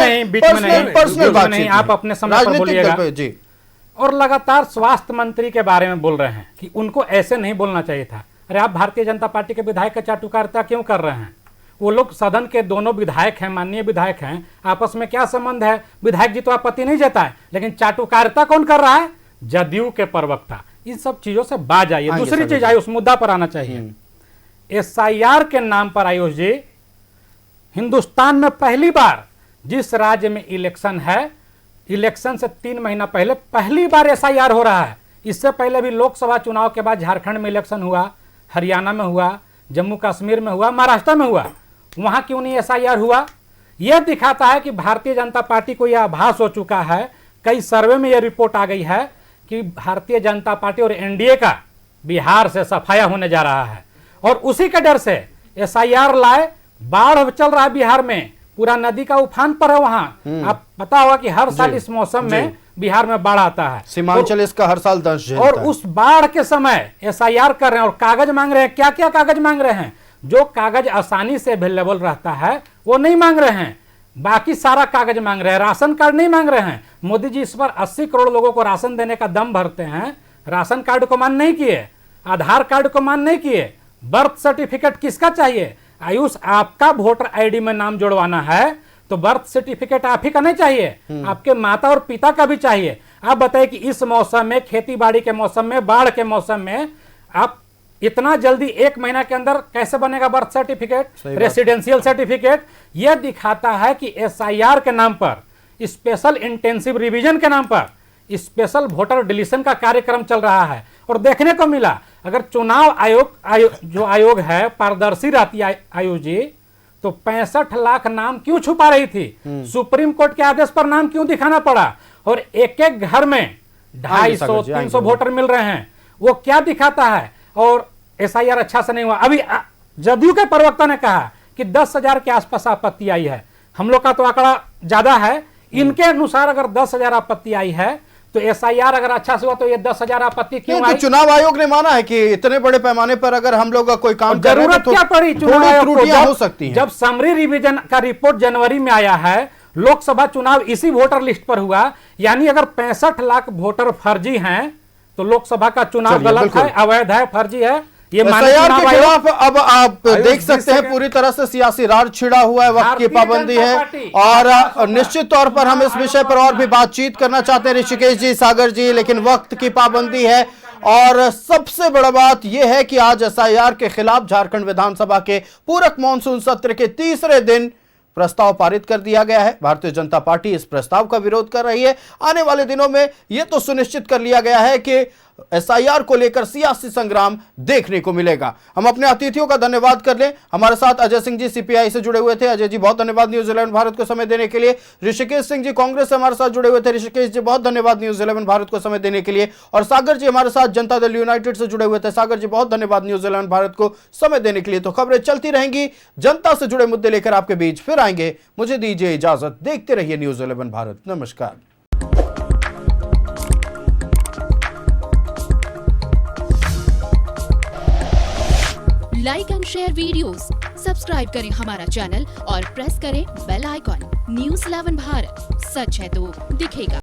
H: नहीं, आप अपने समय पर बोलिएगा
A: जी।
H: और लगातार स्वास्थ्य मंत्री के बारे में बोल रहे हैं कि उनको ऐसे नहीं बोलना चाहिए था। अरे आप भारतीय जनता पार्टी के विधायक का चाटुकारिता क्यों कर रहे हैं? वो लोग सदन के दोनों विधायक हैं, माननीय विधायक हैं, आपस में क्या संबंध है? विधायक जी तो आपत्ति नहीं जताए, लेकिन चाटुकारिता कौन कर रहा है? जदयू के प्रवक्ता। इन सब चीजों से बाज आइए। दूसरी चीज आयुष, उस मुद्दा पर आना चाहिए। SIR के नाम पर आयुष जी, हिंदुस्तान में पहली बार जिस राज्य में इलेक्शन है, इलेक्शन से 3 महीना पहले पहली बार SIR हो रहा है। इससे पहले भी लोकसभा चुनाव के बाद झारखंड में इलेक्शन हुआ, हरियाणा में हुआ, जम्मू कश्मीर में हुआ, महाराष्ट्र में हुआ, वहां क्यों नहीं SIR हुआ? यह दिखाता है कि भारतीय जनता पार्टी को यह आभास हो चुका है, कई सर्वे में यह रिपोर्ट आ गई है कि भारतीय जनता पार्टी और NDA का बिहार से सफाया होने जा रहा है। और उसी के डर से SIR लाए, बाढ़ चल रहा है बिहार में, पूरा नदी का उफान पर है वहां। आप पता होगा कि हर साल इस मौसम में बिहार में बाढ़ आता है,
A: सीमांचल इसका हर साल 10
H: और उस बाढ़ के समय SIR कर रहे हैं और कागज मांग रहे हैं। क्या क्या कागज मांग रहे हैं? जो कागज आसानी से अवेलेबल रहता है वो नहीं मांग रहे हैं, बाकी सारा कागज मांग रहे हैं। राशन कार्ड नहीं मांग रहे हैं। मोदी जी इस पर 80 करोड़ लोगों को राशन देने का दम भरते हैं, राशन कार्ड को मान नहीं किए, आधार कार्ड को मान नहीं किए। बर्थ सर्टिफिकेट किसका चाहिए? आयुष, आपका वोटर ID में नाम जोड़वाना है तो बर्थ सर्टिफिकेट आप ही का नहीं चाहिए, आपके माता और पिता का भी चाहिए। आप बताइए कि इस मौसम में, खेती बाड़ी के मौसम में, बाढ़ के मौसम में, आप इतना जल्दी 1 महीना के अंदर कैसे बनेगा बर्थ सर्टिफिकेट, रेसिडेंशियल सर्टिफिकेट? यह दिखाता है कि SIR के नाम पर, स्पेशल इंटेंसिव रिवीजन के नाम पर स्पेशल वोटर डिलीशन का कार्यक्रम चल रहा है। और देखने को मिला, अगर चुनाव आयोग है पारदर्शी रहती आयुष जी, तो 65 लाख नाम क्यों छुपा रही थी? सुप्रीम कोर्ट के आदेश पर नाम क्यों दिखाना पड़ा? और एक एक घर में 250-300 वोटर मिल रहे हैं, वो क्या दिखाता है? और SIR अच्छा से नहीं हुआ। अभी जदयू के प्रवक्ता ने कहा कि 10,000 के आसपास आपत्ति आई है। हम लोग का तो आंकड़ा ज्यादा है, इनके अनुसार अगर 10,000 आपत्ति आई है तो SIR अगर अच्छा से हुआ तो ये 10,000 आपत्ति क्यों आई?
A: तो चुनाव आयोग ने माना है कि इतने बड़े पैमाने पर अगर हम लोग कोई काम कर रहे हैं तो
H: क्या पड़ी चुनाव आयोग
A: त्रुटियां हो सकती हैं।
H: जब समरी रिवीजन का रिपोर्ट जनवरी में आया है, लोकसभा चुनाव इसी वोटर लिस्ट पर हुआ, यानी अगर 65 लाख वोटर फर्जी हैं तो लोकसभा का चुनाव गलत है, अवैध है, फर्जी है। ये
A: SIR के खिलाफ अब आप देख सकते हैं पूरी तरह से सियासी राज छिड़ा हुआ है, वक्त की पाबंदी है। और निश्चित तौर पर हम इस विषय पर और भी बातचीत करना चाहते हैं ऋषिकेश जी, सागर जी, लेकिन वक्त की पाबंदी है। और सबसे बड़ा बात यह है कि आज SIR के खिलाफ झारखंड विधानसभा के पूरक मानसून सत्र के तीसरे दिन प्रस्ताव पारित कर दिया गया है। भारतीय जनता पार्टी इस प्रस्ताव का विरोध कर रही है। आने वाले दिनों में यह तो सुनिश्चित कर लिया गया है कि एसआईआर को लेकर सियासी संग्राम देखने को मिलेगा। हम अपने अतिथियों का धन्यवाद कर लें। हमारे साथ अजय सिंह जी सीपीआई से जुड़े हुए थे। अजय जी बहुत धन्यवाद न्यूज़ 11 भारत को समय देने के लिए। ऋषिकेश सिंह जी कांग्रेस से हमारे साथ जुड़े हुए थे। ऋषिकेश जी बहुत धन्यवाद न्यूज़ 11 भारत को समय देने के लिए। और सागर जी हमारे साथ जनता दल यूनाइटेड से जुड़े हुए थे। सागर जी बहुत धन्यवाद न्यूज़ 11 भारत को समय देने के लिए। तो खबरें चलती रहेंगी, जनता से जुड़े मुद्दे लेकर आपके बीच फिर आएंगे। मुझे दीजिए इजाजत, देखते रहिए न्यूज़ 11 भारत। नमस्कार।
J: Like and share videos, subscribe करें हमारा चैनल और प्रेस करें बेल आइकॉन। न्यूज़ 11 भारत, सच है तो दिखेगा।